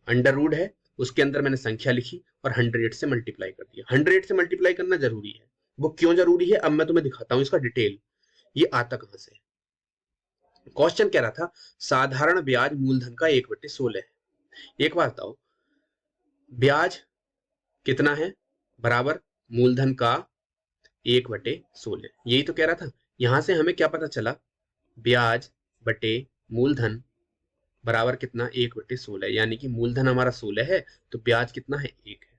अंडर रूट है, उसके अंदर मैंने संख्या लिखी और 100 से मल्टीप्लाई कर दिया। 100 से मल्टीप्लाई करना जरूरी है, वो क्यों जरूरी है अब मैं तुम्हें दिखाता हूं इसका डिटेल, ये आता कहां से है। क्वेश्चन कह रहा था साधारण ब्याज मूलधन का 1/16 है। एक बात बताओ, ब्याज कितना है, बराबर मूलधन का 1/16, यही तो कह रहा था। यहां से हमें क्या पता चला, ब्याज बटे मूलधन बराबर कितना, 1/16, यानी कि मूलधन हमारा 16 है तो ब्याज कितना है, 1 है।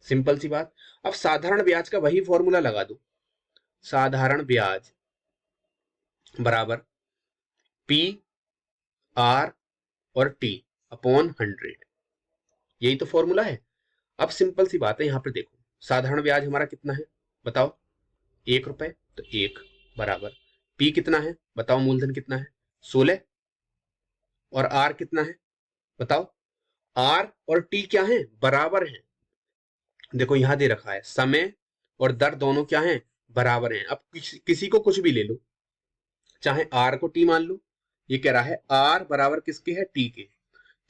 सिंपल सी बात। अब साधारण ब्याज का वही फॉर्मूला लगा दो, साधारण ब्याज बराबर पी आर और टी अपॉन 100, यही तो फॉर्मूला है। अब सिंपल सी बात है, यहां पर देखो साधारण ब्याज हमारा कितना है बताओ, 1 रुपए, तो 1 बराबर P कितना है बताओ, मूलधन कितना है 16, और R कितना है बताओ। R और T क्या है, बराबर है। देखो यहां दे रखा है समय और दर दोनों क्या है, बराबर हैं। अब किसी को कुछ भी ले लो, चाहे R को T मान लो, ये कह रहा है R बराबर किसके है, T के,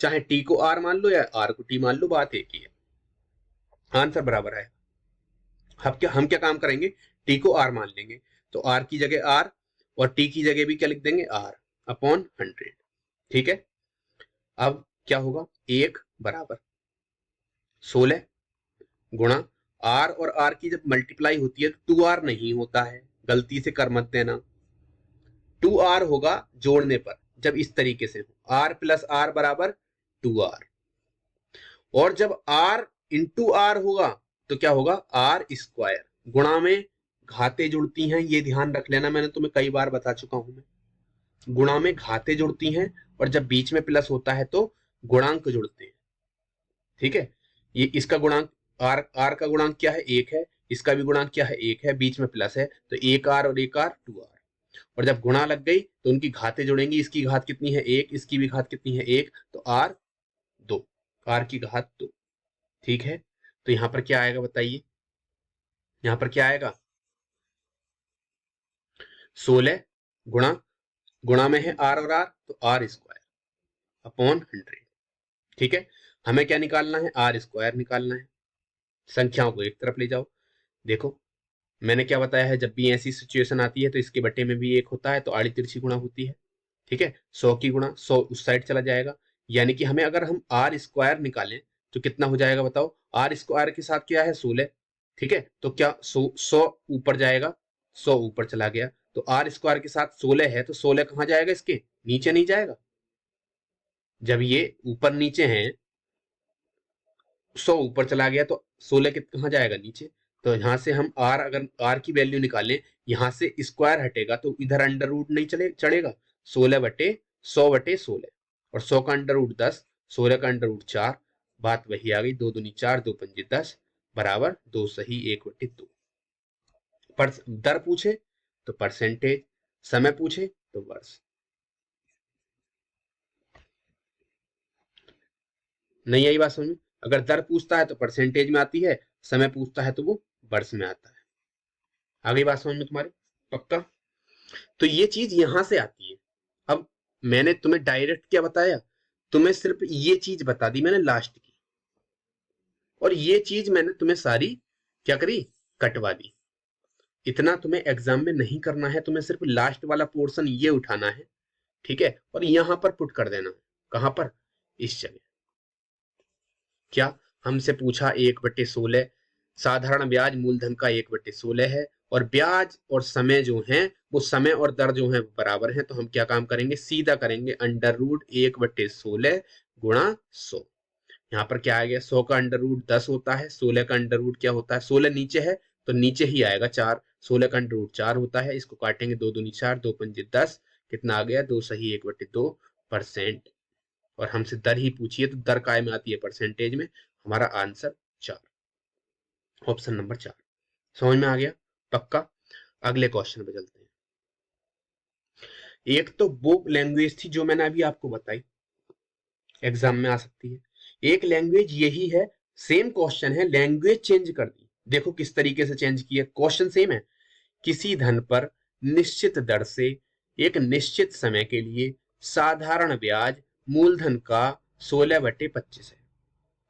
चाहे T को R मान लो या R को T मान लो, बात एक ही है, आंसर बराबर है। हम क्या काम करेंगे, T को R मान लेंगे, तो R की जगह R और T की जगह भी क्या लिख देंगे, R अपॉन 100। ठीक है, अब क्या होगा, 1 बराबर 16 गुणा R और R की जब मल्टीप्लाई होती है तो 2R नहीं होता है, गलती से कर मत देना, 2R होगा जोड़ने पर, जब इस तरीके से हो R प्लस R बराबर 2R, और जब R इंटू R होगा तो क्या होगा, R स्क्वायर। गुणा में घाते जुड़ती हैं, ये ध्यान रख लेना, मैंने तुम्हें कई बार बता चुका हूं मैं, गुणा में घाते जुड़ती हैं और जब बीच में प्लस होता है तो गुणांक जुड़ते हैं। ठीक है, ये इसका गुणांक R का गुणांक क्या है, 1 है, इसका भी गुणांक क्या है, 1 है, बीच में प्लस है, तो 1R और 1R 2R, और जब गुणा लग गई तो उनकी घातें जुड़ेंगी, इसकी घात कितनी है 1, इसकी भी घात कितनी है 1, तो R 2, R की घात 2। ठीक है, तो यहां पर क्या आएगा बताइए, यहां पर क्या आएगा, 16 गुणा, गुणा में है R और R तो R स्क्वायर अपॉन 100। ठीक है, हमें क्या निकालना है, R स्क्वायर निकालना है। संख्याओं को एक तरफ ले जाओ, देखो मैंने क्या बताया है, जब भी ऐसी सिचुएशन आती है तो इसके बटे में भी 1 होता है, तो आड़ी तिरछी गुणा होती है। ठीक है, 100 की गुणा 100 उस साइड चला जाएगा, यानी कि हमें अगर हम R स्क्वायर निकालें तो कितना हो जाएगा बताओ, R स्क्वायर के साथ क्या है 16। ठीक है, तो क्या 100 ऊपर जाएगा, 100 ऊपर चला गया, तो R स्क्वायर के साथ 16 है, तो 16 कहां जाएगा, इसके नीचे नहीं जाएगा। जब ये ऊपर नीचे हैं, 100 ऊपर चला गया तो 16 कहां जाएगा, नीचे। तो यहां से हम R, अगर R की वैल्यू निकालें, यहां से स्क्वायर हटेगा तो इधर अंडर रूट नहीं चढ़ेगा, 16/100/16, और 100 का अंडर रूट 10, 16 का अंडर रूट 4, बात वही आ गई, 2 दूनी 4, 2 पंजे 10 बराबर 2 सही 1/2। पर दर पूछे तो परसेंटेज, समय पूछे तो वर्ष। नहीं आई बात समझ में, अगर दर पूछता है तो परसेंटेज में आती है, समय पूछता है तो वो वर्ष में आता है। आ गई बात समझ में तुम्हारे, पक्का। तो ये चीज यहां से आती है। अब मैंने तुम्हें डायरेक्ट क्या बताया, तुम्हें सिर्फ ये चीज बता दी मैंने लास्ट की, और ये चीज मैंने तुम्हें सारी क्या करी, कटवा दी। इतना तुम्हें एग्जाम में नहीं करना है, तुम्हें सिर्फ लास्ट वाला पोर्शन ये उठाना है। ठीक है, और यहां पर पुट कर देना है, कहां पर, इस जगह। क्या हमसे पूछा 1/16, साधारण ब्याज मूलधन का 1/16 है, और ब्याज और समय जो है वो समय और दर जो है बराबर है, तो हम क्या काम करेंगे, सीधा करेंगे अंडर रूट 1/16 गुणा 100। यहाँ पर क्या आ गया, 100 का अंडर रूट 10 होता है, 16 का अंडर रूट क्या होता है, 16 नीचे है तो नीचे ही आएगा 4, 16 का अंडर रूट 4 होता है, इसको काटेंगे 2 दूनी 4, 2 पंजे 10, कितना आ गया 2 सही 1/2%। और हमसे दर ही पूछिए तो दर काय में आती है, परसेंटेज में। हमारा आंसर 4, ऑप्शन नंबर 4। समझ में आ गया, पक्का। अगले क्वेश्चन पे चलते हैं। एक तो वो लैंग्वेज थी जो मैंने अभी आपको बताई, एग्जाम में आ सकती है। एक लैंग्वेज यही है, सेम क्वेश्चन है, लैंग्वेज चेंज कर दी। देखो किस तरीके से चेंज किया, क्वेश्चन सेम है, किसी धन पर निश्चित दर से एक निश्चित समय के लिए साधारण ब्याज मूलधन का 16/25 है।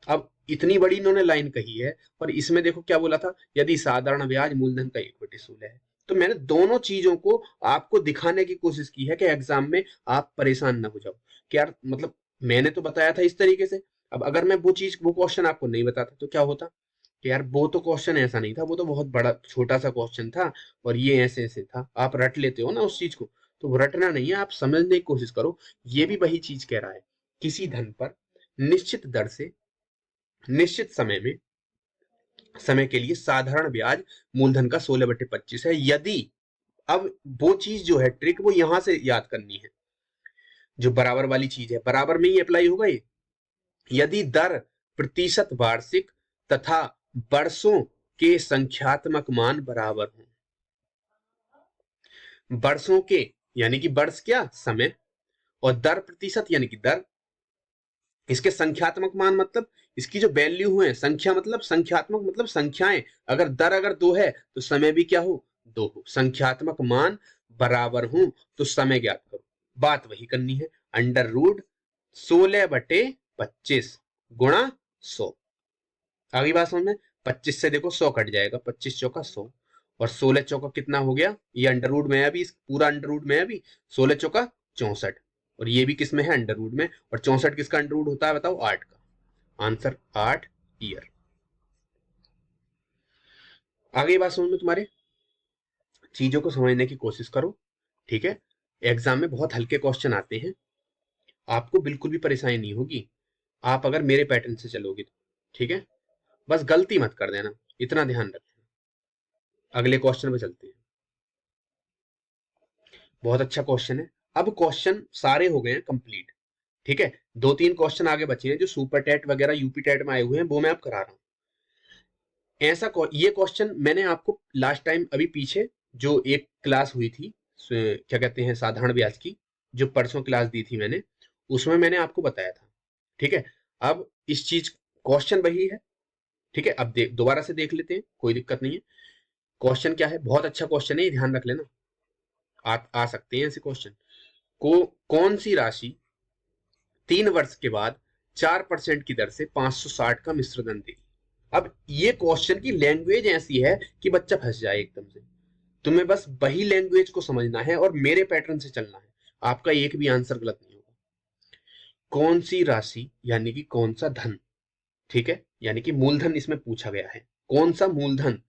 अब इतनी बड़ी इन्होंने लाइन कही है, और इसमें देखो क्या बोला था, यदि साधारण ब्याज मूलधन का 1/16 है। तो मैंने दोनों चीजों को आपको दिखाने की कोशिश की है कि एग्जाम में आप परेशान ना हो जाओ कि यार मतलब मैंने तो बताया था इस तरीके से, अब अगर मैं वो क्वेश्चन आपको नहीं बताता तो क्या होता कि यार वो तो क्वेश्चन ऐसा नहीं था, वो तो बहुत बड़ा छोटा सा क्वेश्चन था, और ये ऐसे ऐसे था, आप रट लेते हो ना उस चीज को। तो वो रटना नहीं है, आप समझने की कोशिश करो। ये भी वही चीज कह रहा है, किसी धन पर निश्चित दर से निश्चित समय के लिए साधारण ब्याज मूलधन का 16/25 है, यदि, अब वो चीज जो है ट्रिक वो यहां से याद करनी है, जो बराबर वाली चीज है, बराबर में ही अप्लाई होगा ये। यदि दर प्रतिशत वार्षिक तथा वर्षों के संख्यात्मक मान बराबर हो, वर्षों के यानी कि वर्ष क्या समय, और दर प्रतिशत यानी कि दर, इसके संख्यात्मक मान मतलब इसकी जो वैल्यू है, संख्या मतलब संख्यात्मक मतलब संख्याएं, अगर दर अगर 2 है तो समय भी क्या हो, 2 हो। संख्यात्मक मान बराबर हो तो समय ज्ञात करो। बात वही करनी है, अंडर रूट 16/25 गुणा 100। आगे बात समझ में, 25 से देखो 100 कट जाएगा, 25 चौका 100 और 16 चौका कितना हो गया, ये अंडर रूट में है अभी, पूरा अंडर रूट में है अभी, 16 चौका 64 और ये भी किस में है, अंडर रूट में। और 64 किसका अंडर रूट होता है बताओ, 8 का। Answer 8 year. आगे बात समझ में तुम्हारे, चीजों को समझने की कोशिश करो, ठीक है। एग्जाम में बहुत हल्के क्वेश्चन आते हैं, आपको बिल्कुल भी परेशानी नहीं होगी आप अगर मेरे पैटर्न से चलोगे तो, ठीक है। बस गलती मत कर देना, इतना ध्यान रखना। अगले क्वेश्चन पे चलते हैं। बहुत अच्छा क्वेश्चन है। अब क्वेश्चन सारे हो गए हैं कंप्लीट, ठीक है। 2-3 क्वेश्चन आगे बचे हैं जो सुपर टेट वगैरह यूपी टेट में आए हुए हैं, वो मैं अब करा रहा हूं। ऐसा ये क्वेश्चन मैंने आपको लास्ट टाइम अभी पीछे जो एक क्लास हुई थी, क्या कहते हैं, साधारण ब्याज की, जो परसों क्लास दी थी मैंने, उसमें मैंने आपको बताया था, ठीक है। अब इस चीज क्वेश्चन वही है, ठीक है। अब दोबारा से देख लेते हैं, कोई दिक्कत नहीं है। क्वेश्चन क्या है, बहुत अच्छा क्वेश्चन है, ये ध्यान रख लेना, आ सकते हैं ऐसे क्वेश्चन। कौन सी राशि 3 वर्ष के बाद 4% की दर से 560 का मिश्र धन देगी। अब ये क्वेश्चन की लैंग्वेज ऐसी है कि बच्चा फंस जाए एकदम से। तुम्हें बस वही लैंग्वेज को समझना है और मेरे पैटर्न से चलना है, आपका एक भी आंसर गलत नहीं होगा। कौन सी राशि यानी कि कौन सा धन, ठीक है, यानी कि मूलधन इसमें पूछा गया है, कौन सा मूलधन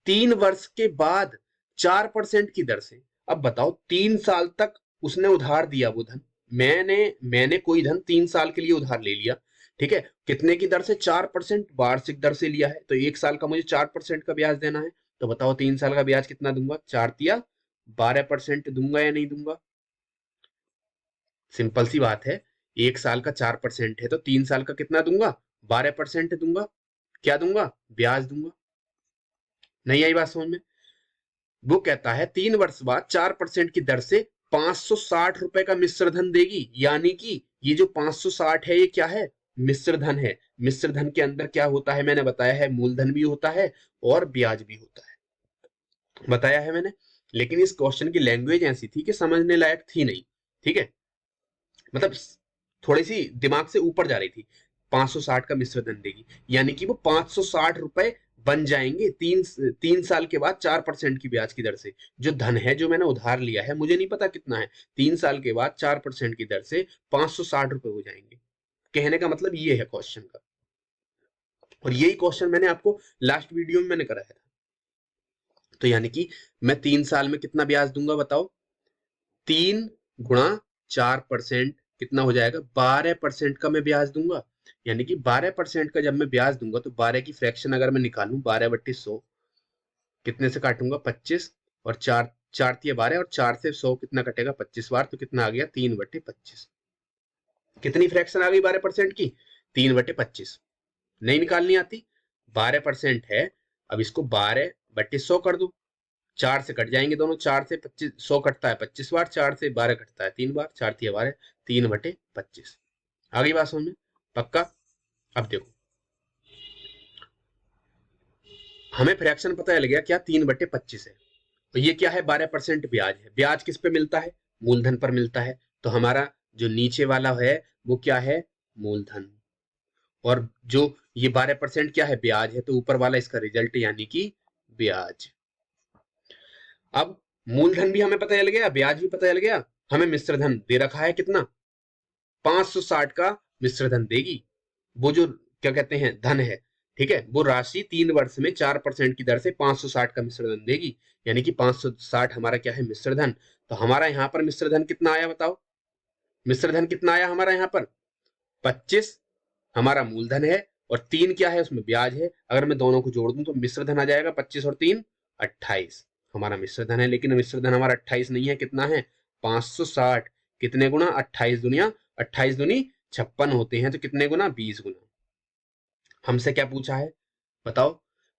3 वर्ष के बाद 4% की दर से। अब बताओ, 3 साल तक उसने उधार दिया वो धन, मैंने कोई धन 3 साल के लिए उधार ले लिया, ठीक है। कितने की दर से, 4% वार्षिक दर से लिया है, तो 1 साल का मुझे 4% का ब्याज देना है। तो बताओ 3 साल का ब्याज कितना दूंगा, 4×3 12% दूंगा या नहीं दूंगा। सिंपल सी बात है, 1 साल का 4% है तो 3 साल का कितना दूंगा, 12% दूंगा। क्या दूंगा, ब्याज दूंगा। नहीं आई बात समझ में। वो कहता है 3 वर्ष बाद 4% की दर से 560 रुपए का मिश्र धन देगी, यानी कि ये जो 560 है ये क्या है, मिश्र धन है। मिश्र धन के अंदर क्या होता है, मैंने बताया है, मूलधन भी होता है और ब्याज भी होता है, बताया है मैंने। लेकिन इस क्वेश्चन की लैंग्वेज ऐसी थी कि समझने लायक थी नहीं, ठीक है, मतलब थोड़ी सी दिमाग से ऊपर जा रही थी। 560 का मिश्र धन देगी यानी कि वो 560 रुपए बन जाएंगे 3 साल के बाद 4% की ब्याज की दर से। जो धन है जो मैंने उधार लिया है, मुझे नहीं पता कितना है, 3 साल के बाद 4% की दर से 560 रुपए हो जाएंगे। कहने का मतलब ये है क्वेश्चन का, और यही क्वेश्चन मैंने आपको लास्ट वीडियो में मैंने कराया था। तो यानी कि मैं 3 साल में कितना ब्याज दूंगा बताओ, 3×4% कितना हो जाएगा, 12% का मैं ब्याज दूंगा। यानी कि 12% का जब मैं ब्याज दूंगा तो 12 की फ्रैक्शन अगर मैं निकालूं, 12/100 कितने से काटूंगा, 25, और 4×4=12 और 4 से 100 कितना कटेगा, 25 बार, तो कितना आ गया, 3/25। कितनी फ्रैक्शन आ गई 12% की, 3/25। नहीं निकालनी आती, 12% है, अब इसको 12/100 कर दो, 4 से कट जाएंगे दोनों, 4 से 25, 100 कटता है 25 बार, 4 से 12 कटता है 3 बार, 4×3=12, 3/25। आ गई बात समझ में, पक्का। अब देखो, हमें फ्रैक्शन पता चल गया क्या, 3/25 है, तो ये क्या है, 12% ब्याज है। ब्याज किस पे मिलता है, मूलधन पर मिलता है। तो हमारा जो नीचे वाला है वो क्या है, मूलधन, और जो ये 12% क्या है, ब्याज है, तो ऊपर वाला इसका रिजल्ट यानी कि ब्याज। अब मूलधन भी हमें पता चल गया, ब्याज भी पता चल गया, हमें मिश्र धन दे रखा है कितना, 560 का मिश्र धन देगी। वो जो क्या कहते हैं धन है, ठीक है, वो राशि 3 वर्ष में 4% की दर से 560 का मिश्र धन देगी, यानी कि 560 हमारा क्या है, मिश्र धन। तो हमारा यहाँ पर मिश्र धन कितना आया बताओ, मिश्र धन कितना आया हमारा यहाँ पर, 25 हमारा मूलधन है, और 3 क्या है, उसमें ब्याज है। अगर मैं दोनों को जोड़ दूं तो मिश्र धन आ जाएगा 25 और 3 28, हमारा मिश्र धन है। लेकिन मिश्र धन हमारा 28 नहीं है, कितना है, 560। कितने गुना, 28×, 28×56 होते हैं, तो कितने गुना, 20 गुना। हमसे क्या पूछा है बताओ,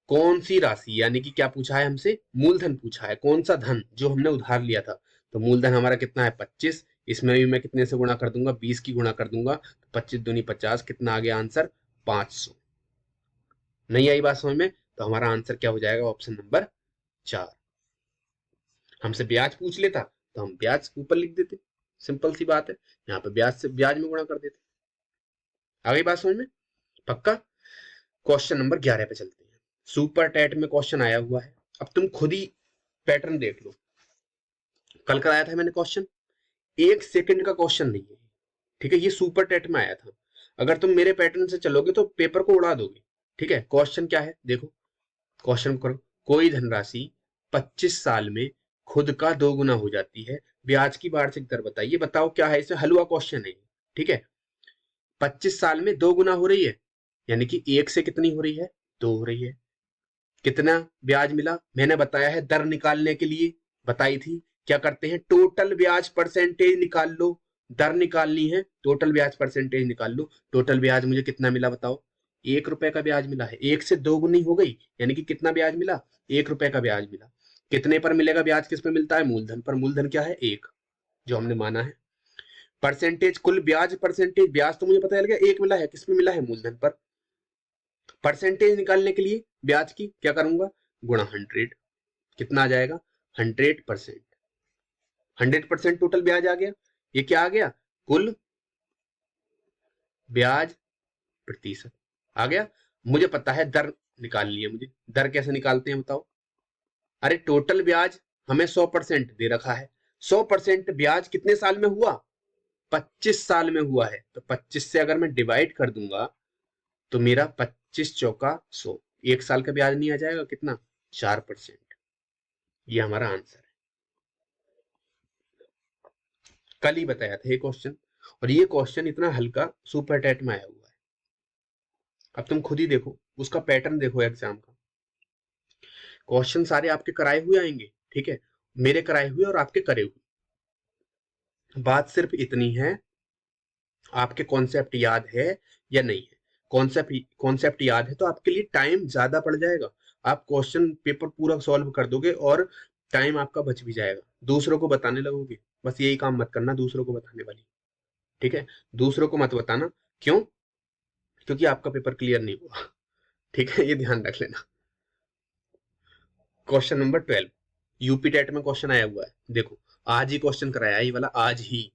कौन सी राशि, यानी कि क्या पूछा है हमसे, मूलधन पूछा है, कौन सा धन जो हमने उधार लिया था। तो मूलधन हमारा कितना है 25, इसमें भी मैं कितने से गुणा कर दूंगा, 20 की गुणा कर दूंगा, तो 25 दूनी 50, कितना आ गया आंसर 500। नहीं आई बात समझ में, तो हमारा आंसर क्या हो जाएगा, ऑप्शन नंबर 4। हमसे ब्याज पूछ लेता तो हम ब्याज ऊपर लिख देते, सिंपल सी बात है, यहाँ पे ब्याज से ब्याज में गुणा कर देते। आ गई बात समझ में, पक्का। क्वेश्चन नंबर 11 पे चलते हैं। सुपर टेट में क्वेश्चन आया हुआ है, अब तुम खुद ही पैटर्न देख लो। कल कराया था मैंने क्वेश्चन, 1 सेकंड का क्वेश्चन नहीं है, ठीक है, ये सुपर टेट में आया था। अगर तुम मेरे पैटर्न से चलोगे तो पेपर को उड़ा दोगे, ठीक है। क्वेश्चन क्या है देखो, क्वेश्चन करो, कोई धनराशि 25 साल में खुद का 2 गुना हो जाती है, ब्याज की वार्षिक दर बताइए। बताओ क्या है, इसे हलवा क्वेश्चन है, ठीक है। 25 साल में 2 गुना हो रही है, यानी कि 1 से कितनी हो रही है, 2 हो रही है। कितना ब्याज मिला, मैंने बताया है दर निकालने के लिए बताई थी, क्या करते हैं, टोटल ब्याज परसेंटेज निकाल लो। दर निकालनी है, टोटल ब्याज परसेंटेज निकाल लो। टोटल ब्याज मुझे कितना मिला बताओ, 1 रुपए का ब्याज मिला है, 1 से 2 गुनी हो गई, यानी कि कितना ब्याज मिला, 1 रुपए का ब्याज मिला। कितने पर मिलेगा ब्याज, किस पे मिलता है, मूलधन पर। मूलधन क्या है, 1, जो हमने माना है। परसेंटेज, कुल ब्याज परसेंटेज, ब्याज तो मुझे पता चल गया 1 मिला है, किसमें मिला है, मूलधन पर। परसेंटेज निकालने के लिए ब्याज की क्या करूंगा, गुणा 100, कितना आ जाएगा, 100%। 100% टोटल ब्याज आ गया, ये क्या आ गया, कुल ब्याज प्रतिशत आ गया। मुझे पता है दर निकालनी है मुझे, दर कैसे निकालते हैं बताओ। अरे टोटल ब्याज हमें 100% दे रखा है, 100% ब्याज कितने साल में हुआ, 25 साल में हुआ है, तो 25 से अगर मैं डिवाइड कर दूंगा तो मेरा 25 चौका 100, 1 साल का ब्याज नहीं आ जाएगा, कितना, 4%। ये हमारा आंसर है, कल ही बताया था ये क्वेश्चन, और ये क्वेश्चन इतना हल्का सुपर टेट में आया हुआ है। अब तुम खुद ही देखो, उसका पैटर्न देखो एग्जाम का, क्वेश्चन सारे आपके कराए हुए आएंगे, ठीक है, मेरे कराए हुए और आपके करे हुए। बात सिर्फ इतनी है, आपके कॉन्सेप्ट याद है या नहीं है। कॉन्सेप्ट याद है तो आपके लिए टाइम ज्यादा पड़ जाएगा, आप क्वेश्चन पेपर पूरा सॉल्व कर दोगे और टाइम आपका बच भी जाएगा। दूसरों को बताने लगोगे, बस यही काम मत करना दूसरों को बताने वाली, ठीक है, दूसरों को मत बताना। क्यों, क्योंकि आपका पेपर क्लियर नहीं हुआ, ठीक है, ये ध्यान रख लेना। क्वेश्चन नंबर 12, यूपी टेट में क्वेश्चन आया हुआ है, देखो आज ही क्वेश्चन कराया है, ये वाला आज ही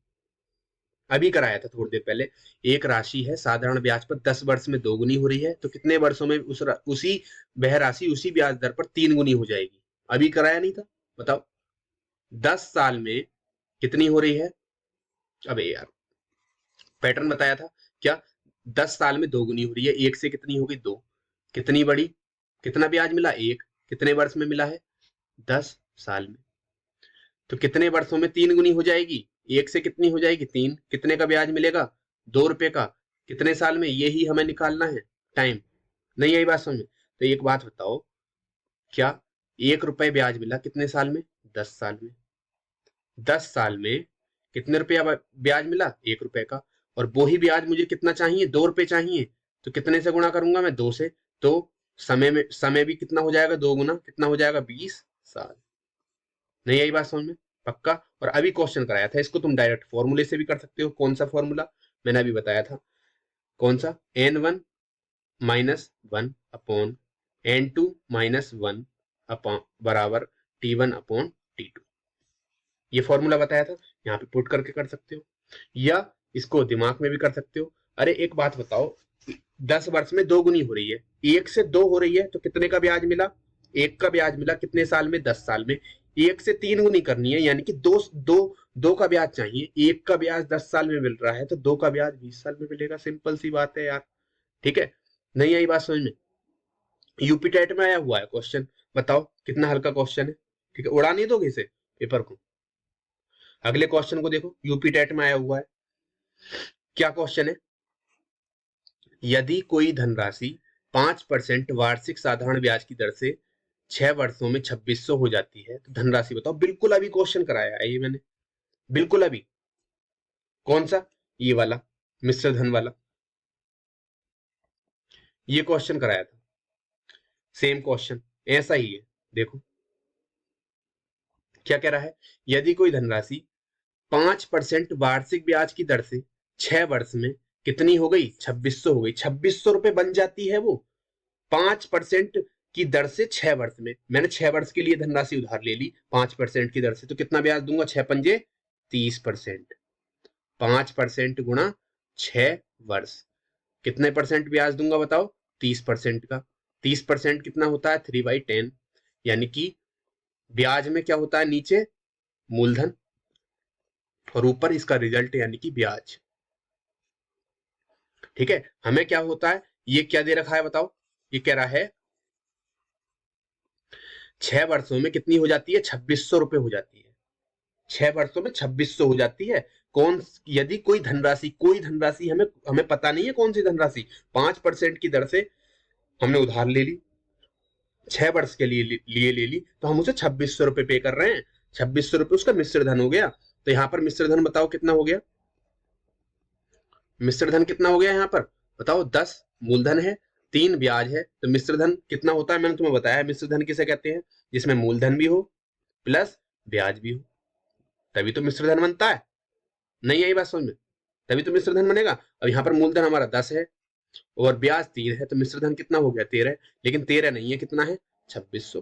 अभी कराया था थोड़ी देर पहले। एक राशि है साधारण ब्याज पर 10 वर्ष में 2 गुनी हो रही है, तो कितने वर्षों में उसी वह राशि उसी ब्याज दर पर 3 गुनी हो जाएगी। अभी कराया नहीं था, बताओ 10 साल में कितनी हो रही है। अबे यार, पैटर्न बताया था क्या, 10 साल में 2 गुनी हो रही है, 1 से कितनी होगी 2, कितनी बड़ी, कितना ब्याज मिला 1, कितने वर्ष में मिला है 10 साल में, तो कितने वर्षों में 3 गुनी हो जाएगी, 1 से कितनी हो जाएगी 3, कितने का ब्याज मिलेगा 2 रुपए का, कितने साल में, यही हमें निकालना है टाइम। नहीं यही बात समझ में, तो एक बात बताओ, क्या 1 रुपए ब्याज मिला कितने साल में, 10 साल में, 10 साल में कितने रुपया ब्याज मिला 1 रुपए का, और वो ही ब्याज मुझे कितना चाहिए 2 रुपए चाहिए, तो कितने से गुणा करूंगा मैं, 2 से, तो समय भी कितना हो जाएगा 2 गुना, कितना हो जाएगा 20 साल। नहीं यही बात समझ में, पक्का। और अभी क्वेश्चन कराया था, इसको तुम डायरेक्ट फॉर्मूले से भी कर सकते हो। कौन सा फॉर्मूला, मैंने अभी बताया था, कौन सा, n1 - 1 अपॉन n2 - 1 अपॉन बराबर t1/t2, ये फॉर्मूला बताया था, यहाँ पे पुट करके कर सकते हो, या इसको दिमाग में भी कर सकते हो। अरे एक बात बताओ, 10 वर्ष में 2 गुनी हो रही है, 1 से 2 हो रही है, तो कितने का ब्याज मिला, 1 का ब्याज मिला, कितने साल में 10 साल में। 1 से 3 गुनी करनी है, यानी कि दो दो दो का ब्याज चाहिए, 1 का ब्याज 10 साल में मिल रहा है, तो 2 का ब्याज 20 साल में मिलेगा, सिंपल सी बात है यार, ठीक है। नहीं आई बात समझ में, यूपी टेट में आया हुआ है क्वेश्चन, बताओ कितना हल्का क्वेश्चन है, ठीक है, उड़ा नहीं दोगे इसे पेपर को। अगले क्वेश्चन को देखो, यूपी टेट में आया हुआ है, क्या क्वेश्चन है, यदि कोई धनराशि 5% वार्षिक साधारण ब्याज की दर से 6 वर्षों में 2600 हो जाती है, तो धनराशि बताओ। बिल्कुल अभी क्वेश्चन कराया है ये मैंने, बिल्कुल अभी। कौन सा, ये वाला मिश्र धन वाला, ये क्वेश्चन कराया था। सेम क्वेश्चन ऐसा ही है। देखो क्या कह रहा है, यदि कोई धनराशि 5% वार्षिक ब्याज की दर से 6 वर्ष में कितनी हो गई, 2600 हो गई। 2600 रुपए बन जाती है वो 5% की दर से 6 वर्ष में। मैंने 6 वर्ष के लिए धनराशि उधार ले ली 5% की दर से, तो कितना ब्याज दूंगा, 6 पंजे 30%। 5% गुणा 6 वर्ष, कितने परसेंट ब्याज दूंगा बताओ, 30% का। 30% कितना होता है, 3/10। यानी कि ब्याज में क्या होता है, नीचे मूलधन और ऊपर इसका रिजल्ट यानी कि ब्याज। ठीक है, हमें क्या होता है, ये क्या दे रखा है बताओ, ये कह रहा है 6 वर्षों में कितनी हो जाती है, 2600 रुपए हो जाती है। 6 वर्षों में 2600 हो जाती है। कौन, यदि कोई धनराशि हमें हमें पता नहीं है कौन सी धनराशि, 5% की दर से हमने उधार ले ली, 6 वर्ष के लिए ले ली, तो हम उसे 2600 रुपए पे कर रहे हैं। 2600 रुपए उसका मिश्र धन हो गया। तो यहां पर मिश्र धन बताओ कितना हो गया, मिश्र धन कितना हो गया यहाँ पर बताओ, 10 मूलधन है, 3 ब्याज है, तो मिश्र धन कितना होता है, मैंने तुम्हें बताया मिश्र धन किसे कहते हैं, जिसमें मूलधन भी हो प्लस ब्याज भी हो, तभी तो मिश्र धन बनता है। नहीं आई बात समझ में, तभी तो मिश्र धन बनेगा। अब यहाँ पर मूलधन हमारा 10 है और ब्याज 3 है, तो मिश्र धन कितना हो गया, 13। लेकिन 13 नहीं है, कितना है, 2600।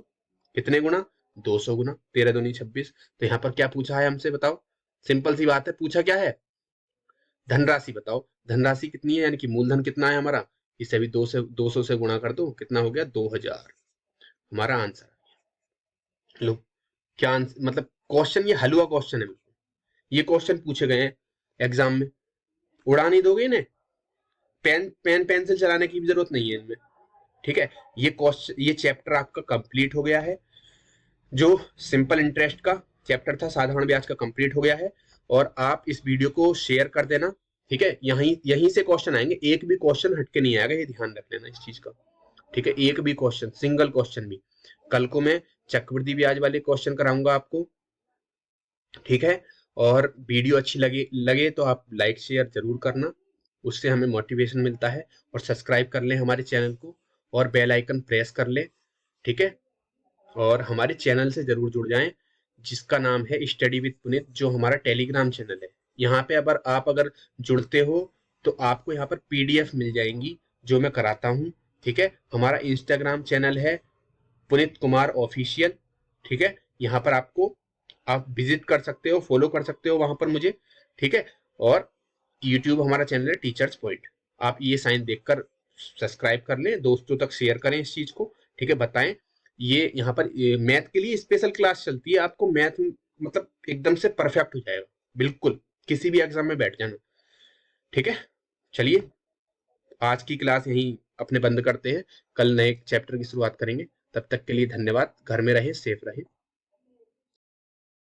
कितने गुना, 200 गुना, 13 दूनी 26। तो यहाँ पर क्या पूछा है हमसे बताओ, सिंपल सी बात है, पूछा क्या है, धनराशि बताओ। धनराशि कितनी है, यानी कि मूलधन कितना है हमारा, इसे भी 200 से गुणा कर दो, कितना हो गया, 2000। हमारा आंसर। लो, क्या आंसर, मतलब क्वेश्चन ये हलवा क्वेश्चन है। ये क्वेश्चन पूछे गए हैं एग्जाम में, उड़ा नहीं दोगे इन्हें, पेन पेंसिल चलाने की भी जरूरत नहीं है इनमें। ठीक है, ये क्वेश्चन, ये चैप्टर आपका कंप्लीट हो गया है। जो सिंपल इंटरेस्ट का चैप्टर था, साधारण ब्याज का, कंप्लीट हो गया है। और आप इस वीडियो को शेयर कर देना। ठीक है, यहीं से क्वेश्चन आएंगे, एक भी क्वेश्चन हटके नहीं आएगा, ये ध्यान रख लेना इस चीज का। ठीक है, एक भी क्वेश्चन, सिंगल क्वेश्चन भी। कल को मैं चक्रवृद्धि ब्याज वाले क्वेश्चन कराऊंगा आपको। ठीक है, और वीडियो अच्छी लगे तो आप लाइक शेयर जरूर करना, उससे हमें मोटिवेशन मिलता है। और सब्सक्राइब कर लें हमारे चैनल को और बेल आइकन प्रेस कर लें। ठीक है, और हमारे चैनल से जरूर जुड़ जाएं, जिसका नाम है स्टडी विद पुनीत, जो हमारा टेलीग्राम चैनल है। यहाँ पे अगर जुड़ते हो तो आपको यहाँ पर पीडीएफ मिल जाएंगी जो मैं कराता हूँ। ठीक है, हमारा इंस्टाग्राम चैनल है पुनीत कुमार ऑफिशियल। ठीक है, यहाँ पर आप विजिट कर सकते हो, फॉलो कर सकते हो वहां पर मुझे। ठीक है, और यूट्यूब हमारा चैनल है टीचर्स पॉइंट। आप ये साइन देखकर सब्सक्राइब कर लें, दोस्तों तक शेयर करें इस चीज को। ठीक है, बताएं। ये यहाँ पर मैथ के लिए स्पेशल क्लास चलती है, आपको मैथ मतलब एकदम से परफेक्ट हो जाएगा, बिल्कुल किसी भी एग्जाम में बैठ जाना। ठीक है, चलिए आज की क्लास यहीं अपने बंद करते हैं, कल नए चैप्टर की शुरुआत करेंगे। तब तक के लिए धन्यवाद, घर में रहे, सेफ रहे।